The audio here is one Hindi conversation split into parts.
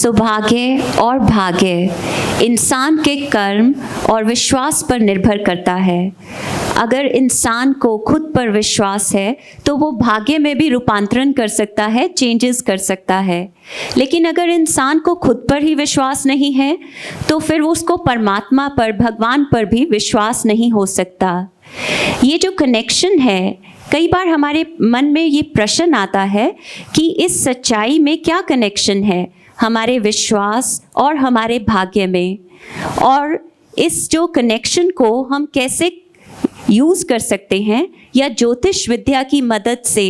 सौभाग्य और भाग्य इंसान के कर्म और विश्वास पर निर्भर करता है। अगर इंसान को खुद पर विश्वास है तो वो भाग्य में भी रूपांतरण कर सकता है, चेंजेस कर सकता है। लेकिन अगर इंसान को खुद पर ही विश्वास नहीं है तो फिर उसको परमात्मा पर, भगवान पर भी विश्वास नहीं हो सकता। ये जो कनेक्शन है, कई बार हमारे मन में ये प्रश्न आता है कि इस सच्चाई में क्या कनेक्शन है हमारे विश्वास और हमारे भाग्य में, और इस जो कनेक्शन को हम कैसे यूज़ कर सकते हैं, या ज्योतिष विद्या की मदद से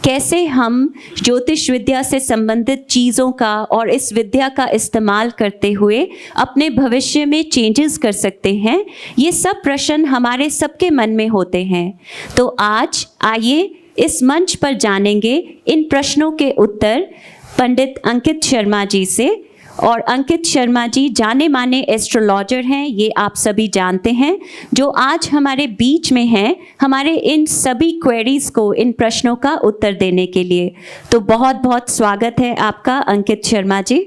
कैसे हम ज्योतिष विद्या से संबंधित चीज़ों का और इस विद्या का इस्तेमाल करते हुए अपने भविष्य में चेंजेस कर सकते हैं। ये सब प्रश्न हमारे सबके मन में होते हैं। तो आज आइए इस मंच पर जानेंगे इन प्रश्नों के उत्तर पंडित अंकित शर्मा जी से। और अंकित शर्मा जी जाने माने एस्ट्रोलॉजर हैं, ये आप सभी जानते हैं, जो आज हमारे बीच में हैं हमारे इन सभी क्वेरीज को, इन प्रश्नों का उत्तर देने के लिए। तो बहुत बहुत स्वागत है आपका अंकित शर्मा जी।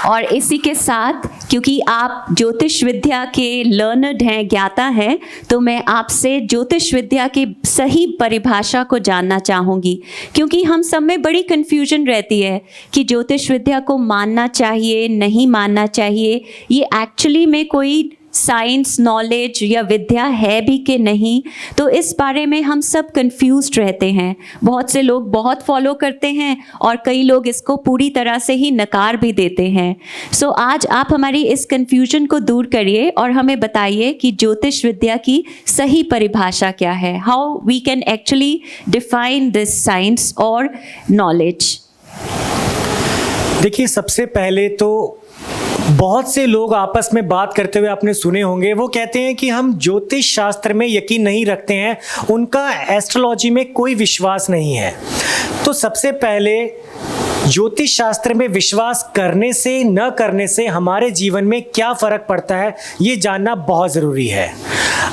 और इसी के साथ, क्योंकि आप ज्योतिष विद्या के लर्नर्ड हैं, ज्ञाता हैं, तो मैं आपसे ज्योतिष विद्या की सही परिभाषा को जानना चाहूँगी, क्योंकि हम सब में बड़ी कन्फ्यूजन रहती है कि ज्योतिष विद्या को मानना चाहिए, नहीं मानना चाहिए, ये एक्चुअली में कोई साइंस, नॉलेज या विद्या है भी कि नहीं। तो इस बारे में हम सब कंफ्यूज्ड रहते हैं। बहुत से लोग बहुत फॉलो करते हैं और कई लोग इसको पूरी तरह से ही नकार भी देते हैं। सो आज आप हमारी इस कंफ्यूजन को दूर करिए और हमें बताइए कि ज्योतिष विद्या की सही परिभाषा क्या है, how we can actually define this science और नॉलेज। देखिए, सबसे पहले तो बहुत से लोग आपस में बात करते हुए आपने सुने होंगे, वो कहते हैं कि हम ज्योतिष शास्त्र में यकीन नहीं रखते हैं, उनका एस्ट्रोलॉजी में कोई विश्वास नहीं है। तो सबसे पहले ज्योतिष शास्त्र में विश्वास करने से, न करने से हमारे जीवन में क्या फ़र्क पड़ता है, ये जानना बहुत ज़रूरी है।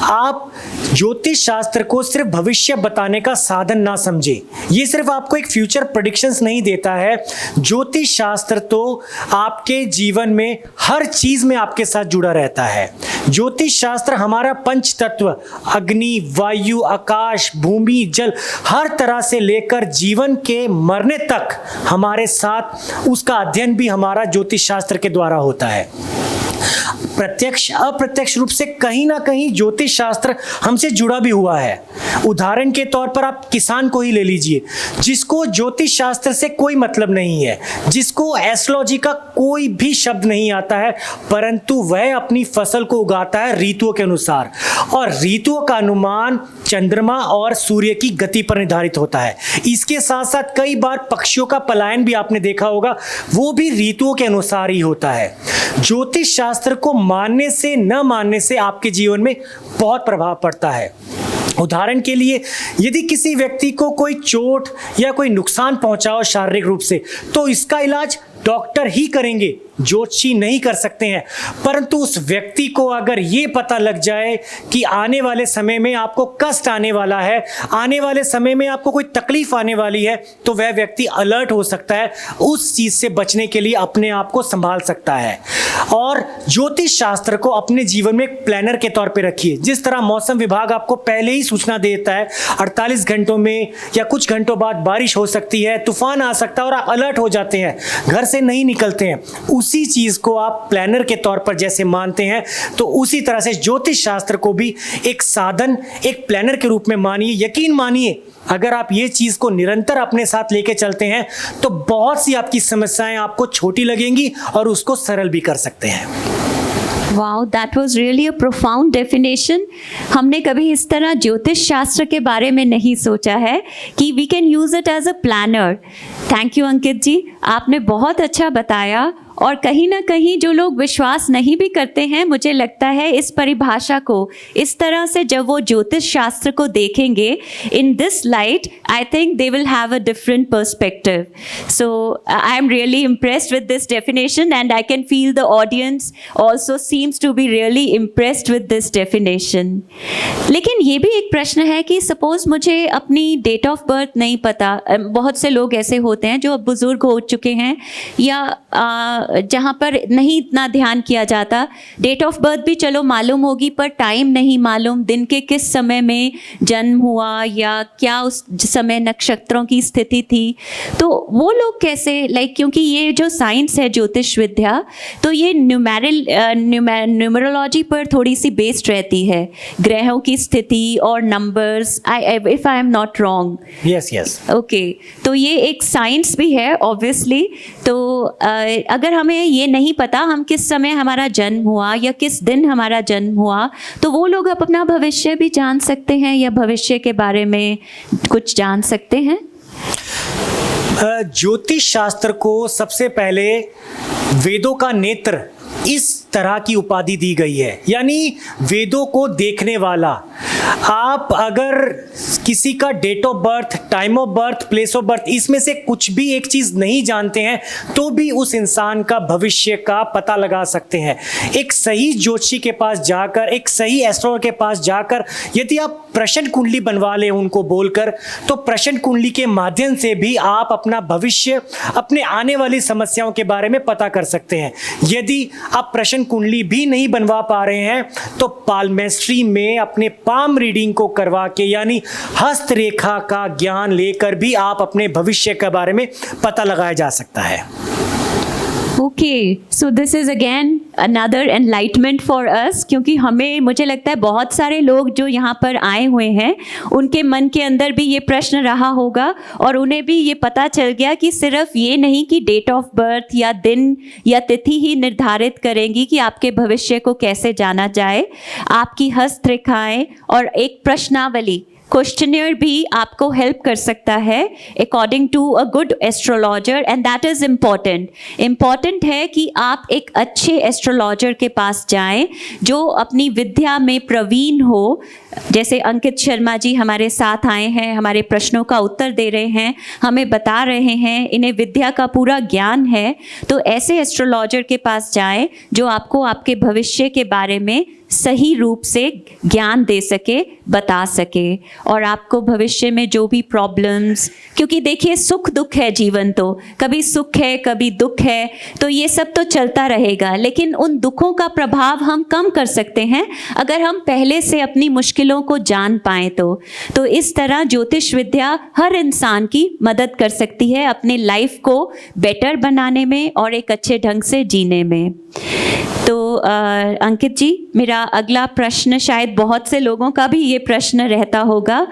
आप ज्योतिष शास्त्र को सिर्फ भविष्य बताने का साधन ना समझें। ये सिर्फ आपको एक फ्यूचर प्रेडिक्शंस नहीं देता है। ज्योतिष शास्त्र तो आपके जीवन में हर चीज़ में आपके साथ जुड़ा रहता है। ज्योतिष शास्त्र हमारा पंच तत्व, अग्नि, वायु, आकाश, भूमि, जल, हर तरह से लेकर जीवन के मरने तक हमारे साथ, उसका अध्ययन भी हमारा ज्योतिष शास्त्र के द्वारा होता है। प्रत्यक्ष अप्रत्यक्ष रूप से कहीं ना कहीं ज्योतिष शास्त्र हमसे जुड़ा भी हुआ है। उदाहरण के तौर पर आप किसान को ही ले लीजिए, जिसको ज्योतिष शास्त्र से कोई मतलब नहीं है, जिसको एस्ट्रोलॉजी का कोई भी शब्द नहीं आता है, परंतु वह अपनी फसल को उगाता है ऋतुओं के अनुसार, और ऋतुओं का अनुमान चंद्रमा और सूर्य की गति पर निर्धारित होता है। इसके साथ साथ कई बार पक्षियों का पलायन भी आपने देखा होगा, वो भी ऋतुओं के अनुसार ही होता है। ज्योतिष शास्त्र को मानने से, न मानने से आपके जीवन में बहुत प्रभाव पड़ता है। उदाहरण के लिए, यदि किसी व्यक्ति को कोई चोट या कोई नुकसान पहुंचा हो शारीरिक रूप से, तो इसका इलाज डॉक्टर ही करेंगे, ज्योतिषी नहीं कर सकते हैं। परंतु उस व्यक्ति को अगर ये पता लग जाए कि आने वाले समय में आपको कष्ट आने वाला है, आने वाले समय में आपको कोई तकलीफ आने वाली है, तो वह व्यक्ति अलर्ट हो सकता है, उस चीज़ से बचने के लिए अपने आप को संभाल सकता है। और ज्योतिष शास्त्र को अपने जीवन में एक प्लानर के तौर पे रखिए। जिस तरह मौसम विभाग आपको पहले ही सूचना देता है 48 घंटों में या कुछ घंटों बाद बारिश हो सकती है, तूफान आ सकता है, और आप अलर्ट हो जाते हैं, घर से नहीं निकलते हैं, उसी चीज को आप प्लानर के तौर पर जैसे मानते हैं, तो उसी तरह से ज्योतिष शास्त्र को भी एक साधन, एक प्लानर के रूप में मानिए। यकीन मानिए, अगर आप ये चीज को निरंतर अपने साथ लेके चलते हैं तो बहुत सी आपकी समस्याएं आपको छोटी लगेंगी और उसको सरल भी कर सकते हैं। Wow, that was really a profound definition. हमने कभी इस तरह ज्योतिष शास्त्र के बारे में नहीं सोचा है कि we can use it as a planner. Thank you Ankit ji, आपने बहुत अच्छा बताया और कहीं ना कहीं जो लोग विश्वास नहीं भी करते हैं, मुझे लगता है इस परिभाषा को इस तरह से जब वो ज्योतिष शास्त्र को देखेंगे in this light, I think they will have a different perspective. So I am really impressed with this definition and I can feel the audience also seems to be really impressed with this definition. लेकिन ये भी एक प्रश्न है कि सपोज मुझे अपनी डेट ऑफ बर्थ नहीं पता. बहुत से लोग ऐसे होते हैं जो अब बुजुर्ग हो चुके हैं या जहाँ पर नहीं इतना ध्यान किया जाता. डेट ऑफ बर्थ भी चलो मालूम होगी पर टाइम नहीं मालूम, दिन के किस समय में जन्म हुआ या क्या उस समय नक्षत्रों की स्थिति थी. तो वो लोग कैसे क्योंकि ये जो साइंस है ज्योतिष विद्या, तो ये न्यूमरोलॉजी पर थोड़ी सी बेस्ड रहती है, ग्रहों की स्थिति और numbers, if I am not wrong. Yes. Okay, तो ये एक साइंस भी है ऑब्वियसली. तो अगर हमें ये नहीं पता हम किस समय हमारा जन्म हुआ या किस दिन हमारा जन्म हुआ, तो वो लोग अपना भविष्य भी जान सकते हैं या भविष्य के बारे में कुछ जान सकते हैं. ज्योतिष शास्त्र को सबसे पहले वेदों का नेत्र इस तरह की उपाधि दी गई है, यानी वेदों को देखने वाला. आप अगर किसी का date of birth, time of birth, place of birth, इसमें से कुछ भी एक चीज नहीं जानते हैं तो भी उस इंसान का भविष्य का पता लगा सकते हैं. एक सही ज्योतिषी के पास जाकर, एक सही एस्ट्रोलॉजर के पास जाकर यदि आप प्रश्न कुंडली बनवा लें उनको बोलकर, तो प्रश्न कुंडली के माध्यम से भी आप अपना भविष्य, अपने आने वाली समस्याओं के बारे में पता कर सकते हैं. यदि आप प्रश्न कुंडली भी नहीं बनवा पा रहे हैं तो पाल्मेस्ट्री में अपने पाम रीडिंग को करवा के, यानी हस्तरेखा का ज्ञान लेकर भी आप अपने भविष्य के बारे में पता लगाया जा सकता है. Okay, so this is again another enlightenment for us, क्योंकि मुझे लगता है बहुत सारे लोग जो यहाँ पर आए हुए हैं उनके मन के अंदर भी ये प्रश्न रहा होगा और उन्हें भी ये पता चल गया कि सिर्फ ये नहीं कि डेट ऑफ बर्थ या दिन या तिथि ही निर्धारित करेंगी कि आपके भविष्य को कैसे जाना जाए. आपकी हस्तरेखाएं और एक प्रश्नावली, क्वेश्चनियर भी आपको हेल्प कर सकता है according to a good astrologer, and that is important है कि आप एक अच्छे एस्ट्रोलॉजर के पास जाएं जो अपनी विद्या में प्रवीण हो. जैसे अंकित शर्मा जी हमारे साथ आए हैं, हमारे प्रश्नों का उत्तर दे रहे हैं, हमें बता रहे हैं, इन्हें विद्या का पूरा ज्ञान है. तो ऐसे एस्ट्रोलॉजर के पास जाएं जो आपको आपके भविष्य के बारे में सही रूप से ज्ञान दे सके, बता सके, और आपको भविष्य में जो भी प्रॉब्लम्स, क्योंकि देखिए सुख दुख है जीवन, तो कभी सुख है कभी दुख है, तो ये सब तो चलता रहेगा. लेकिन उन दुखों का प्रभाव हम कम कर सकते हैं अगर हम पहले से अपनी मुश्किलों को जान पाएँ. तो इस तरह ज्योतिष विद्या हर इंसान की मदद कर सकती है अपने लाइफ को बेटर बनाने में और एक अच्छे ढंग से जीने में. तो अंकित जी, मेरा अगला प्रश्न, शायद बहुत से लोगों का भी ये प्रश्न रहता होगा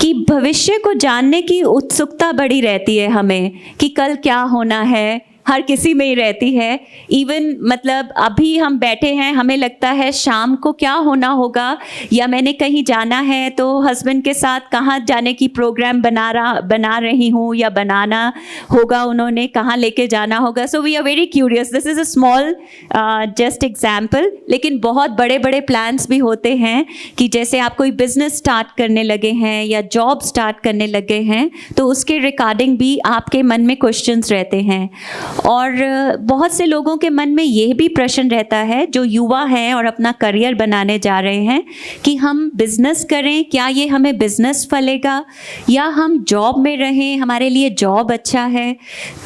कि भविष्य को जानने की उत्सुकता बड़ी रहती है हमें कि कल क्या होना है, हर किसी में ही रहती है. इवन मतलब अभी हम बैठे हैं, हमें लगता है शाम को क्या होना होगा, या मैंने कहीं जाना है तो हस्बैंड के साथ कहाँ जाने की प्रोग्राम बना रही हूँ या बनाना होगा, उन्होंने कहाँ लेके जाना होगा. So we are very curious. This is a small just example, लेकिन बहुत बड़े बड़े प्लान्स भी होते हैं कि जैसे आप कोई बिजनेस स्टार्ट करने लगे हैं या जॉब स्टार्ट करने लगे हैं, तो उसके रिगार्डिंग भी आपके मन में क्वेश्चंस रहते हैं. और बहुत से लोगों के मन में यह भी प्रश्न रहता है जो युवा हैं और अपना करियर बनाने जा रहे हैं कि हम बिजनेस करें, क्या ये हमें बिजनेस फलेगा, या हम जॉब में रहें, हमारे लिए जॉब अच्छा है.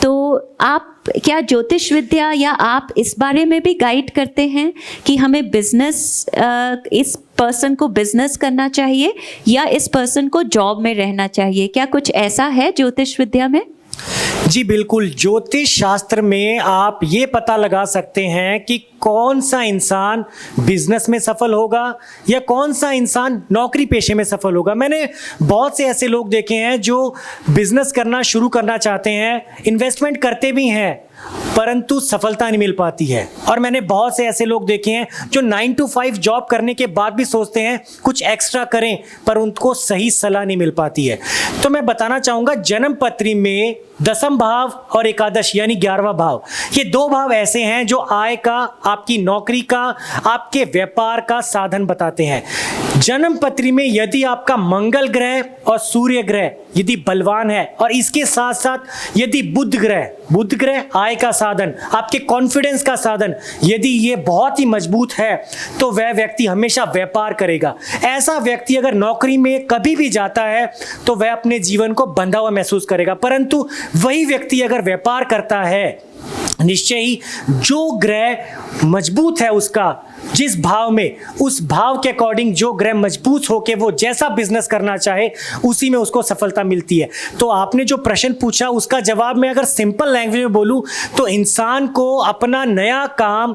तो आप क्या ज्योतिष विद्या या आप इस बारे में भी गाइड करते हैं कि हमें बिजनेस, इस पर्सन को बिजनेस करना चाहिए या इस पर्सन को जॉब में रहना चाहिए? क्या कुछ ऐसा है ज्योतिष विद्या में? जी बिल्कुल. ज्योतिष शास्त्र में आप ये पता लगा सकते हैं कि कौन सा इंसान बिजनेस में सफल होगा या कौन सा इंसान नौकरी पेशे में सफल होगा. मैंने बहुत से ऐसे लोग देखे हैं जो बिजनेस करना शुरू करना चाहते हैं, इन्वेस्टमेंट करते भी हैं, परंतु सफलता नहीं मिल पाती है. और मैंने बहुत से ऐसे लोग देखे हैं जो 9 to 5 जॉब करने के बाद भी सोचते हैं कुछ एक्स्ट्रा करें, पर उनको सही सलाह नहीं मिल पाती है. तो मैं बताना चाहूँगा, जन्म पत्री में 10th भाव और एकादश यानी 11वां भाव, ये दो भाव ऐसे हैं जो आय का, आपकी नौकरी का, आपके व्यापार का साधन बताते हैं। जन्म पत्री में यदि आपका मंगल ग्रह और सूर्य ग्रह यदि बलवान है और इसके साथ साथ यदि बुध ग्रह आय का साधन, आपके कॉन्फिडेंस का साधन, यदि ये बहुत ही मजबूत है तो वह व्यक्ति हमेशा व्यापार करेगा। ऐसा व्यक्ति अगर नौकरी में कभी भी जाता है तो वह अपने जीवन को बंधा हुआ महसूस करेगा, परंतु वही व्यक्ति अगर व्यापार करता है, निश्चय ही जो ग्रह मजबूत है उसका, जिस भाव में, उस भाव के अकॉर्डिंग जो ग्रह मजबूत होके वो जैसा बिजनेस करना चाहे उसी में उसको सफलता मिलती है। तो आपने जो प्रश्न पूछा उसका जवाब मैं अगर सिंपल लैंग्वेज में बोलूं तो इंसान को अपना नया काम,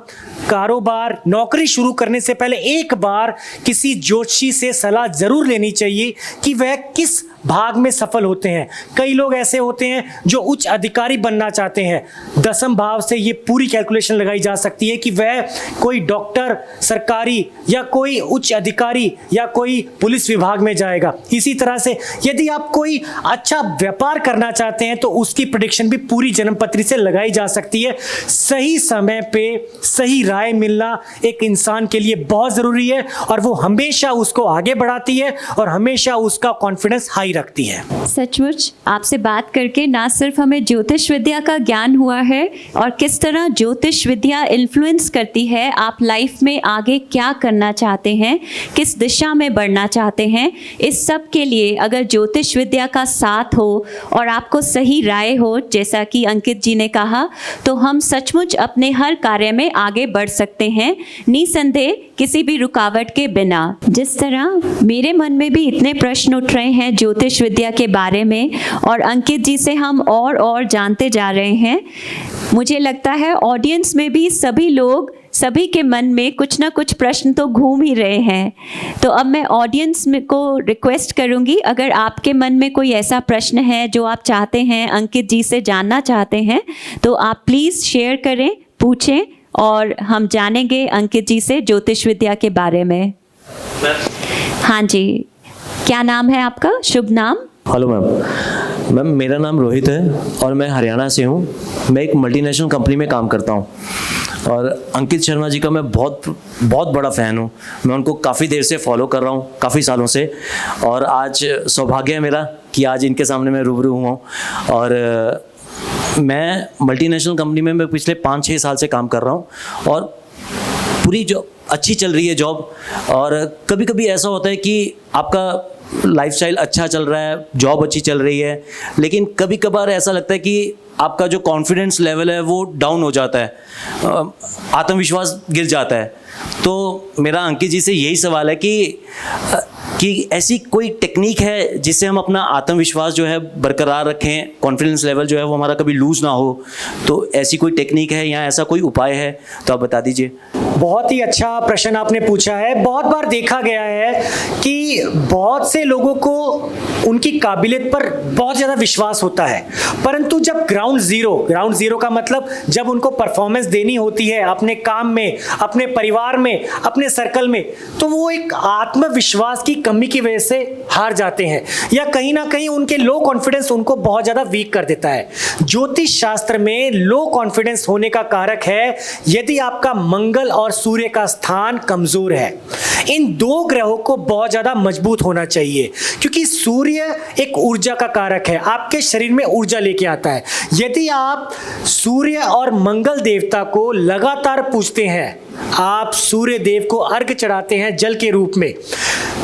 कारोबार, नौकरी शुरू करने से पहले एक बार किसी ज्योतिषी से सलाह जरूर लेनी चाहिए कि वह किस भाग में सफल होते हैं। कई लोग ऐसे होते हैं जो उच्च अधिकारी बनना चाहते हैं, 10वें भाव से ये पूरी कैलकुलेशन लगाई जा सकती है कि वह कोई डॉक्टर, सरकारी या कोई उच्च अधिकारी या कोई पुलिस विभाग में जाएगा। इसी तरह से यदि आप कोई अच्छा व्यापार करना चाहते हैं तो उसकी प्रेडिक्शन भी पूरी जन्मपत्री से लगाई जा सकती है। सही समय पे सही राय मिलना एक इंसान के लिए बहुत ज़रूरी है और वो हमेशा उसको आगे बढ़ाती है और हमेशा उसका कॉन्फिडेंस हाई रखती है। सचमुच आपसे बात करके ना सिर्फ हमें ज्योतिष विद्या का ज्ञान हुआ है और किस तरह ज्योतिष विद्या इन्फ्लुएंस करती है आप लाइफ में आगे क्या करना चाहते हैं, किस दिशा में बढ़ना चाहते हैं। इस सब के लिए अगर ज्योतिष विद्या का साथ हो और आपको सही राय हो, जैसा कि अंकित जी ने कहा, तो हम सचमुच अपने हर कार्य में आगे बढ़ सकते हैं, निसंदेह किसी भी रुकावट के बिना। जिस तरह मेरे मन में भी इतने प्रश्न उठ रहे हैं ज्योतिष विद्या के बारे में और अंकित जी से हम और जानते जा रहे हैं, मुझे लगता है ऑडियंस में भी सभी लोग, सभी के मन में कुछ ना कुछ प्रश्न तो घूम ही रहे हैं। तो अब मैं ऑडियंस में को रिक्वेस्ट करूंगी, अगर आपके मन में कोई ऐसा प्रश्न है जो आप चाहते हैं अंकित जी से जानना चाहते हैं तो आप प्लीज़ शेयर करें, पूछें और हम जानेंगे अंकित जी से ज्योतिष विद्या के बारे में। हाँ जी, क्या नाम है आपका, शुभ नाम? हेलो मैम, मेरा नाम रोहित है और मैं हरियाणा से हूँ। मैं एक मल्टीनेशनल कंपनी में काम करता हूँ और अंकित शर्मा जी का मैं बहुत बड़ा फ़ैन हूँ। मैं उनको काफ़ी देर से फॉलो कर रहा हूँ, काफ़ी सालों से, और आज सौभाग्य है मेरा कि आज इनके सामने मैं रूबरू हुआ हूँ। और मैं मल्टीनेशनल कंपनी में मैं पिछले 5-6 साल से काम कर रहा हूँ और पूरी जो अच्छी चल रही है जॉब। और कभी कभी ऐसा होता है कि आपका लाइफस्टाइल अच्छा चल रहा है, जॉब अच्छी चल रही है, लेकिन कभी कभार ऐसा लगता है कि आपका जो कॉन्फिडेंस लेवल है वो डाउन हो जाता है, आत्मविश्वास गिर जाता है। तो मेरा अंकित जी से यही सवाल है कि ऐसी कोई टेक्निक है जिससे हम अपना आत्मविश्वास जो है बरकरार रखें, कॉन्फिडेंस लेवल जो है वो हमारा कभी लूज़ ना हो। तो ऐसी कोई टेक्निक है या ऐसा कोई उपाय है तो आप बता दीजिए। बहुत ही अच्छा प्रश्न आपने पूछा है। बहुत बार देखा गया है कि बहुत से लोगों को उनकी काबिलियत पर बहुत ज़्यादा विश्वास होता है, परंतु जब ग्राउंड ज़ीरो का मतलब जब उनको परफॉर्मेंस देनी होती है अपने काम में, अपने परिवार में, अपने सर्कल में, तो वो एक आत्मविश्वास की कमी की वजह से हार जाते हैं या कहीं ना कहीं उनके लो कॉन्फिडेंस उनको बहुत ज़्यादा वीक कर देता है। ज्योतिष शास्त्र में लो कॉन्फिडेंस होने का कारक है यदि आपका मंगल और सूर्य का स्थान कमजोर है। इन दो ग्रहों को बहुत ज़्यादा मजबूत होना चाहिए क्योंकि सूर्य एक ऊर्जा का कारक है, आपके शरीर में ऊर्जा लेके आता है। यदि आप सूर्य और मंगल देवता को लगातार पूजते हैं, आप सूर्य देव को अर्घ चढ़ाते हैं जल के रूप में,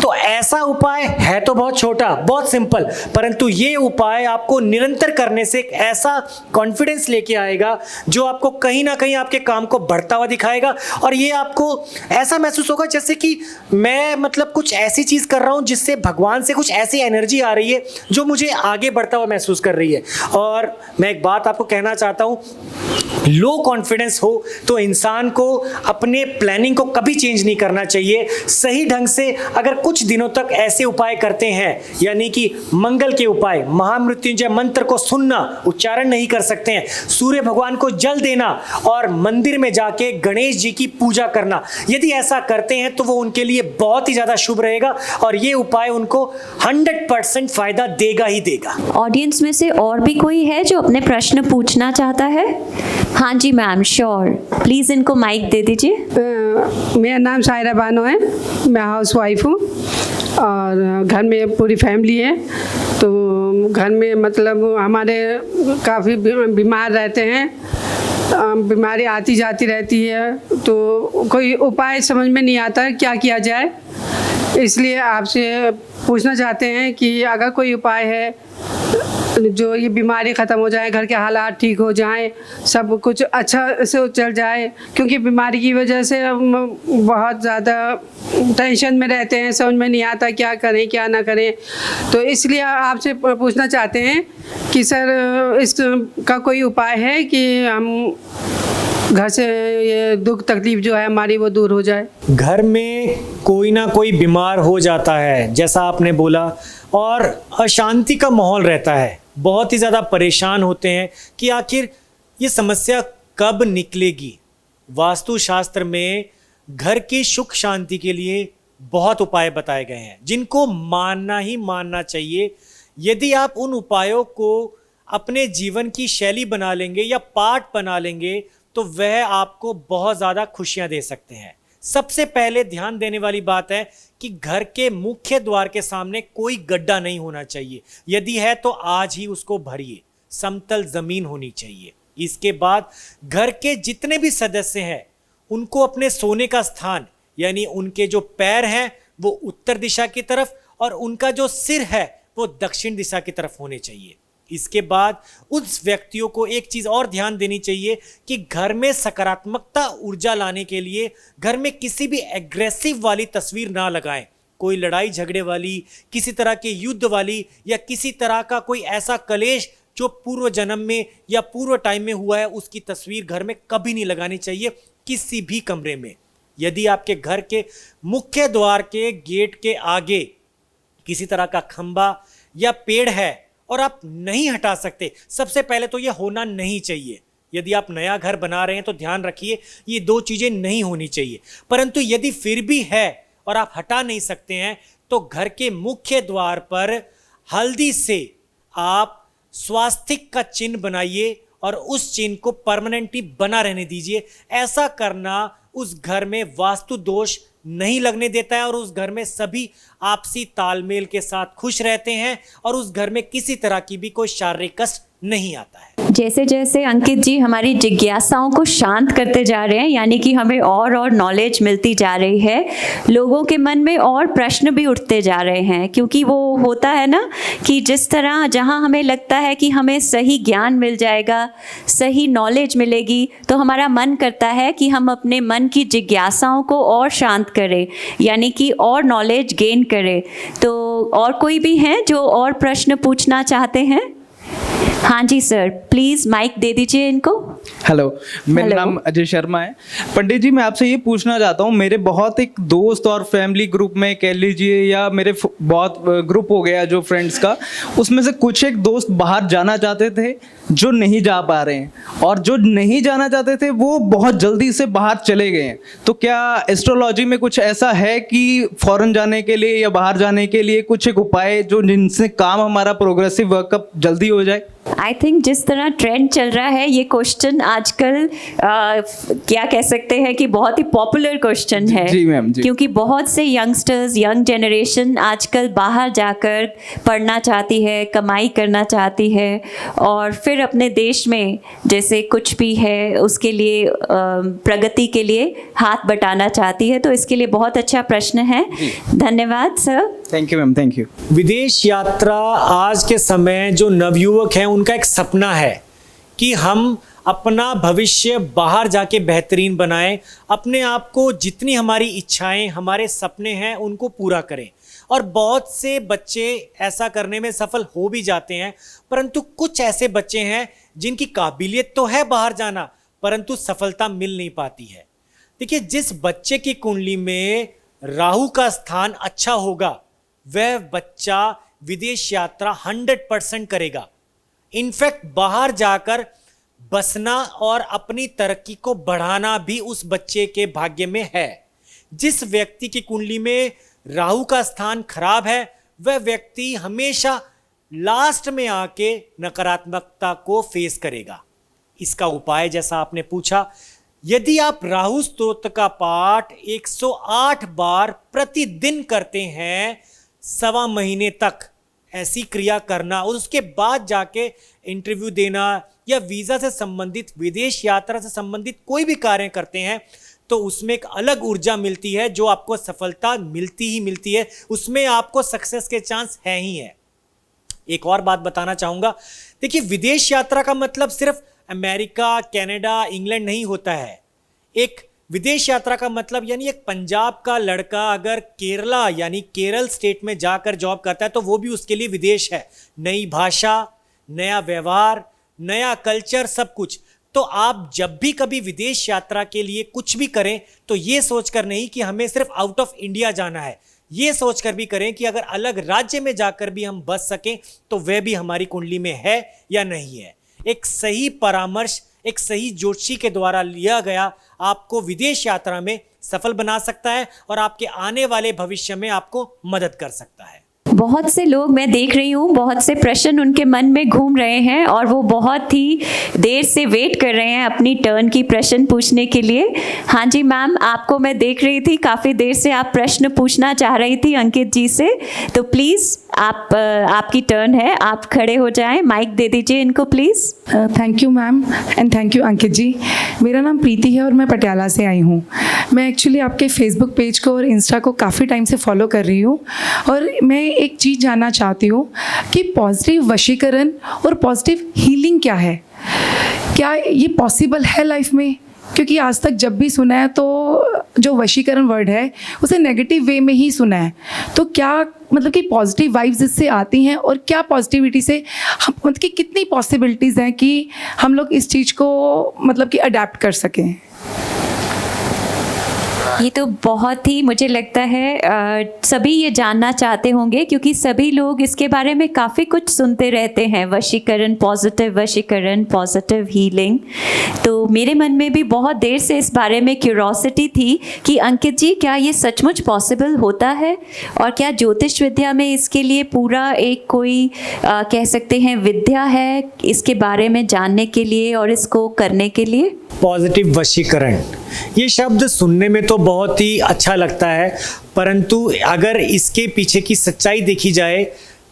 तो ऐसा उपाय है तो बहुत छोटा, बहुत सिंपल, परंतु ये उपाय आपको निरंतर करने से एक ऐसा कॉन्फिडेंस लेके आएगा जो आपको कहीं ना कहीं आपके काम को बढ़ता हुआ दिखाएगा और ये आपको ऐसा महसूस होगा जैसे कि मैं मतलब कुछ ऐसी चीज़ कर रहा हूँ जिससे भगवान से कुछ ऐसी एनर्जी आ रही है जो मुझे आगे बढ़ता हुआ महसूस कर रही है। और मैं एक बात आपको कहना चाहता हूँ, लो कॉन्फिडेंस हो तो इंसान को अपने प्लानिंग को कभी चेंज नहीं करना चाहिए। सही ढंग से अगर कुछ दिनों तक ऐसे उपाय करते हैं, यानी कि मंगल के उपाय, महामृत्युंजय मंत्र को सुनना, उच्चारण नहीं कर सकते हैं, सूर्य भगवान को जल देना और मंदिर में जाके गणेश जी की पूजा करना, यदि ऐसा करते हैं तो वो उनके लिए बहुत ही ज़्यादा शुभ रहेगा और ये उपाय उनको 100% फायदा देगा ही देगा। ऑडियंस में से और भी कोई है जो अपने प्रश्न पूछना चाहता है? हाँ जी मैम, श्योर, प्लीज़ इनको माइक दे दीजिए। मेरा नाम सायरा बानो है, मैं हाउस वाइफ हूँ और घर में पूरी फैमिली है। तो घर में मतलब हमारे काफ़ी बीमार रहते हैं, बीमारी आती जाती रहती है, तो कोई उपाय समझ में नहीं आता है क्या किया जाए, इसलिए आपसे पूछना चाहते हैं कि अगर कोई उपाय है जो ये बीमारी ख़त्म हो जाए, घर के हालात ठीक हो जाएं, सब कुछ अच्छा से चल जाए, क्योंकि बीमारी की वजह से हम बहुत ज़्यादा टेंशन में रहते हैं, समझ में नहीं आता क्या करें क्या ना करें। तो इसलिए आपसे पूछना चाहते हैं कि सर इसका कोई उपाय है कि हम घर से ये दुख तकलीफ जो है हमारी वो दूर हो जाए। घर में कोई ना कोई बीमार हो जाता है, जैसा आपने बोला, और अशांति का माहौल रहता है, बहुत ही ज़्यादा परेशान होते हैं कि आखिर ये समस्या कब निकलेगी। वास्तुशास्त्र में घर की सुख शांति के लिए बहुत उपाय बताए गए हैं जिनको मानना ही मानना चाहिए। यदि आप उन उपायों को अपने जीवन की शैली बना लेंगे या पाठ बना लेंगे तो वह आपको बहुत ज़्यादा खुशियां दे सकते हैं। सबसे पहले ध्यान देने वाली बात है कि घर के मुख्य द्वार के सामने कोई गड्ढा नहीं होना चाहिए, यदि है तो आज ही उसको भरिए। समतल जमीन होनी चाहिए। इसके बाद घर के जितने भी सदस्य हैं उनको अपने सोने का स्थान, यानी उनके जो पैर हैं वो उत्तर दिशा की तरफ और उनका जो सिर है वो दक्षिण दिशा की तरफ होने चाहिए। इसके बाद उस व्यक्तियों को एक चीज़ और ध्यान देनी चाहिए कि घर में सकारात्मकता ऊर्जा लाने के लिए घर में किसी भी एग्रेसिव वाली तस्वीर ना लगाएं। कोई लड़ाई झगड़े वाली, किसी तरह के युद्ध वाली या किसी तरह का कोई ऐसा कलेश जो पूर्व जन्म में या पूर्व टाइम में हुआ है उसकी तस्वीर घर में कभी नहीं लगानी चाहिए किसी भी कमरे में। यदि आपके घर के मुख्य द्वार के गेट के आगे किसी तरह का खंबा या पेड़ है और आप नहीं हटा सकते, सबसे पहले तो यह होना नहीं चाहिए। यदि आप नया घर बना रहे हैं तो ध्यान रखिए ये दो चीज़ें नहीं होनी चाहिए। परंतु यदि फिर भी है और आप हटा नहीं सकते हैं तो घर के मुख्य द्वार पर हल्दी से आप स्वास्तिक का चिन्ह बनाइए और उस चिन्ह को परमानेंटली बना रहने दीजिए। ऐसा करना उस घर में वास्तु दोष नहीं लगने देता है और उस घर में सभी आपसी तालमेल के साथ खुश रहते हैं और उस घर में किसी तरह की भी कोई शारीरिक कष्ट नहीं आता है। जैसे जैसे अंकित जी हमारी जिज्ञासाओं को शांत करते जा रहे हैं, यानी कि हमें और नॉलेज मिलती जा रही है, लोगों के मन में और प्रश्न भी उठते जा रहे हैं, क्योंकि वो होता है ना कि जिस तरह जहां हमें लगता है कि हमें सही ज्ञान मिल जाएगा, सही नॉलेज मिलेगी, तो हमारा मन करता है कि हम अपने मन की जिज्ञासाओं को और शांत करें, यानी कि और नॉलेज गेन करें। तो और कोई भी हैं जो और प्रश्न पूछना चाहते हैं? हाँ जी सर, प्लीज़ माइक दे दीजिए इनको। हेलो, मेरा हेलो। नाम अजय शर्मा है। पंडित जी, मैं आपसे ये पूछना चाहता हूँ, मेरे बहुत एक दोस्त और फैमिली ग्रुप में कह लीजिए या मेरे बहुत ग्रुप हो गया जो फ्रेंड्स का, उसमें से कुछ एक दोस्त बाहर जाना चाहते थे जो नहीं जा पा रहे हैं, और जो नहीं जाना चाहते थे वो बहुत जल्दी से बाहर चले गए हैं। तो क्या एस्ट्रोलॉजी में कुछ ऐसा है कि फॉरेन जाने के लिए या बाहर जाने के लिए कुछ एक उपाय जो जिनसे काम हमारा प्रोग्रेसिव वर्कअप जल्दी हो जाए? आई थिंक जिस तरह ट्रेंड चल रहा है ये क्वेश्चन आजकल क्या कह सकते हैं कि बहुत ही पॉपुलर क्वेश्चन है। जी मैम, जी। क्योंकि बहुत से यंगस्टर्स, यंग जनरेशन आजकल बाहर जाकर पढ़ना चाहती है, कमाई करना चाहती है और फिर अपने देश में जैसे कुछ भी है उसके लिए प्रगति के लिए हाथ बटाना चाहती है। तो इसके लिए बहुत अच्छा प्रश्न है। धन्यवाद sir. Thank you ma'am, thank you. विदेश यात्रा आज के समय जो नवयुवक हैं उनका एक सपना है कि हम अपना भविष्य बाहर जाके बेहतरीन बनाएं, अपने आप को जितनी हमारी इच्छाएं, हमारे सपने हैं उनको पूरा करें। और बहुत से बच्चे ऐसा करने में सफल हो भी जाते हैं, परंतु कुछ ऐसे बच्चे हैं जिनकी काबिलियत तो है बाहर जाना परंतु सफलता मिल नहीं पाती है। देखिए, जिस बच्चे की कुंडली में राहु का स्थान अच्छा होगा वह बच्चा विदेश यात्रा 100% करेगा। इनफैक्ट बाहर जाकर बसना और अपनी तरक्की को बढ़ाना भी उस बच्चे के भाग्य में है। जिस व्यक्ति की कुंडली में राहु का स्थान खराब है वह व्यक्ति हमेशा लास्ट में आके नकारात्मकता को फेस करेगा। इसका उपाय, जैसा आपने पूछा, यदि आप राहु स्तोत्र का पाठ 108 बार प्रतिदिन करते हैं 1.25 महीने तक, ऐसी क्रिया करना और उसके बाद जाके इंटरव्यू देना या वीज़ा से संबंधित, विदेश यात्रा से संबंधित कोई भी कार्य करते हैं तो उसमें एक अलग ऊर्जा मिलती है जो आपको सफलता मिलती ही मिलती है। उसमें आपको सक्सेस के चांस हैं ही है। एक और बात बताना चाहूँगा, देखिए, विदेश यात्रा का मतलब सिर्फ अमेरिका, कनाडा, इंग्लैंड नहीं होता है। एक विदेश यात्रा का मतलब यानी एक पंजाब का लड़का अगर केरला यानी केरल स्टेट में जाकर जॉब करता है तो वो भी उसके लिए विदेश है। नई भाषा, नया व्यवहार, नया कल्चर, सब कुछ। तो आप जब भी कभी विदेश यात्रा के लिए कुछ भी करें तो ये सोचकर नहीं कि हमें सिर्फ आउट ऑफ इंडिया जाना है, ये सोचकर भी करें कि अगर अलग राज्य में जाकर भी हम बस सकें तो वह भी हमारी कुंडली में है या नहीं है। एक सही परामर्श, एक सही ज्योतिषी के द्वारा लिया गया आपको विदेश यात्रा में सफल बना सकता है और आपके आने वाले भविष्य में आपको मदद कर सकता है। बहुत से लोग, मैं देख रही हूँ, बहुत से प्रश्न उनके मन में घूम रहे हैं और वो बहुत ही देर से वेट कर रहे हैं अपनी टर्न की प्रश्न पूछने के लिए। हाँ जी मैम, आपको मैं देख रही थी, काफ़ी देर से आप प्रश्न पूछना चाह रही थी अंकित जी से, तो प्लीज़ आपकी टर्न है, आप खड़े हो जाएं, माइक दे दीजिए इनको please. Thank you ma'am and thank you Ankit ji. मेरा नाम प्रीति है और मैं पटियाला से आई हूँ। मैं एक्चुअली आपके फेसबुक पेज को और इंस्टा को काफ़ी टाइम से फॉलो कर रही हूँ और मैं एक चीज़ जानना चाहती हूँ कि पॉजिटिव वशीकरण और पॉजिटिव हीलिंग क्या है, क्या ये पॉसिबल है लाइफ में? क्योंकि आज तक जब भी सुना है तो जो वशीकरण वर्ड है उसे नेगेटिव वे में ही सुना है। तो क्या मतलब कि पॉजिटिव वाइब्स इससे आती हैं और क्या पॉजिटिविटी से मतलब कि कितनी पॉसिबिलिटीज़ हैं कि हम लोग इस चीज़ को मतलब कि अडेप्ट कर सकें? ये तो बहुत ही, मुझे लगता है सभी ये जानना चाहते होंगे क्योंकि सभी लोग इसके बारे में काफ़ी कुछ सुनते रहते हैं, वशीकरण, पॉजिटिव हीलिंग। तो मेरे मन में भी बहुत देर से इस बारे में क्यूरोसिटी थी कि अंकित जी, क्या ये सचमुच पॉसिबल होता है और क्या ज्योतिष विद्या में इसके लिए पूरा एक कोई कह सकते हैं विद्या है इसके बारे में जानने के लिए और इसको करने के लिए? पॉजिटिव वशीकरण, ये शब्द सुनने में तो बहुत ही अच्छा लगता है, परंतु अगर इसके पीछे की सच्चाई देखी जाए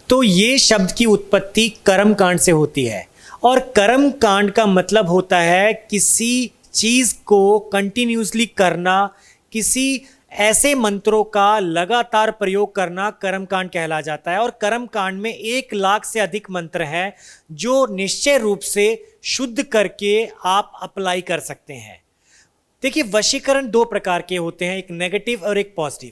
तो ये शब्द की उत्पत्ति कर्म कांड से होती है। और कर्म कांड का मतलब होता है किसी चीज़ को कंटिन्यूसली करना, किसी ऐसे मंत्रों का लगातार प्रयोग करना कर्म कांड कहला जाता है। और कर्म कांड में 1 लाख से अधिक मंत्र हैं जो निश्चय रूप से शुद्ध करके आप अप्लाई कर सकते हैं। देखिए, वशीकरण 2 प्रकार के होते हैं, एक नेगेटिव और एक पॉजिटिव।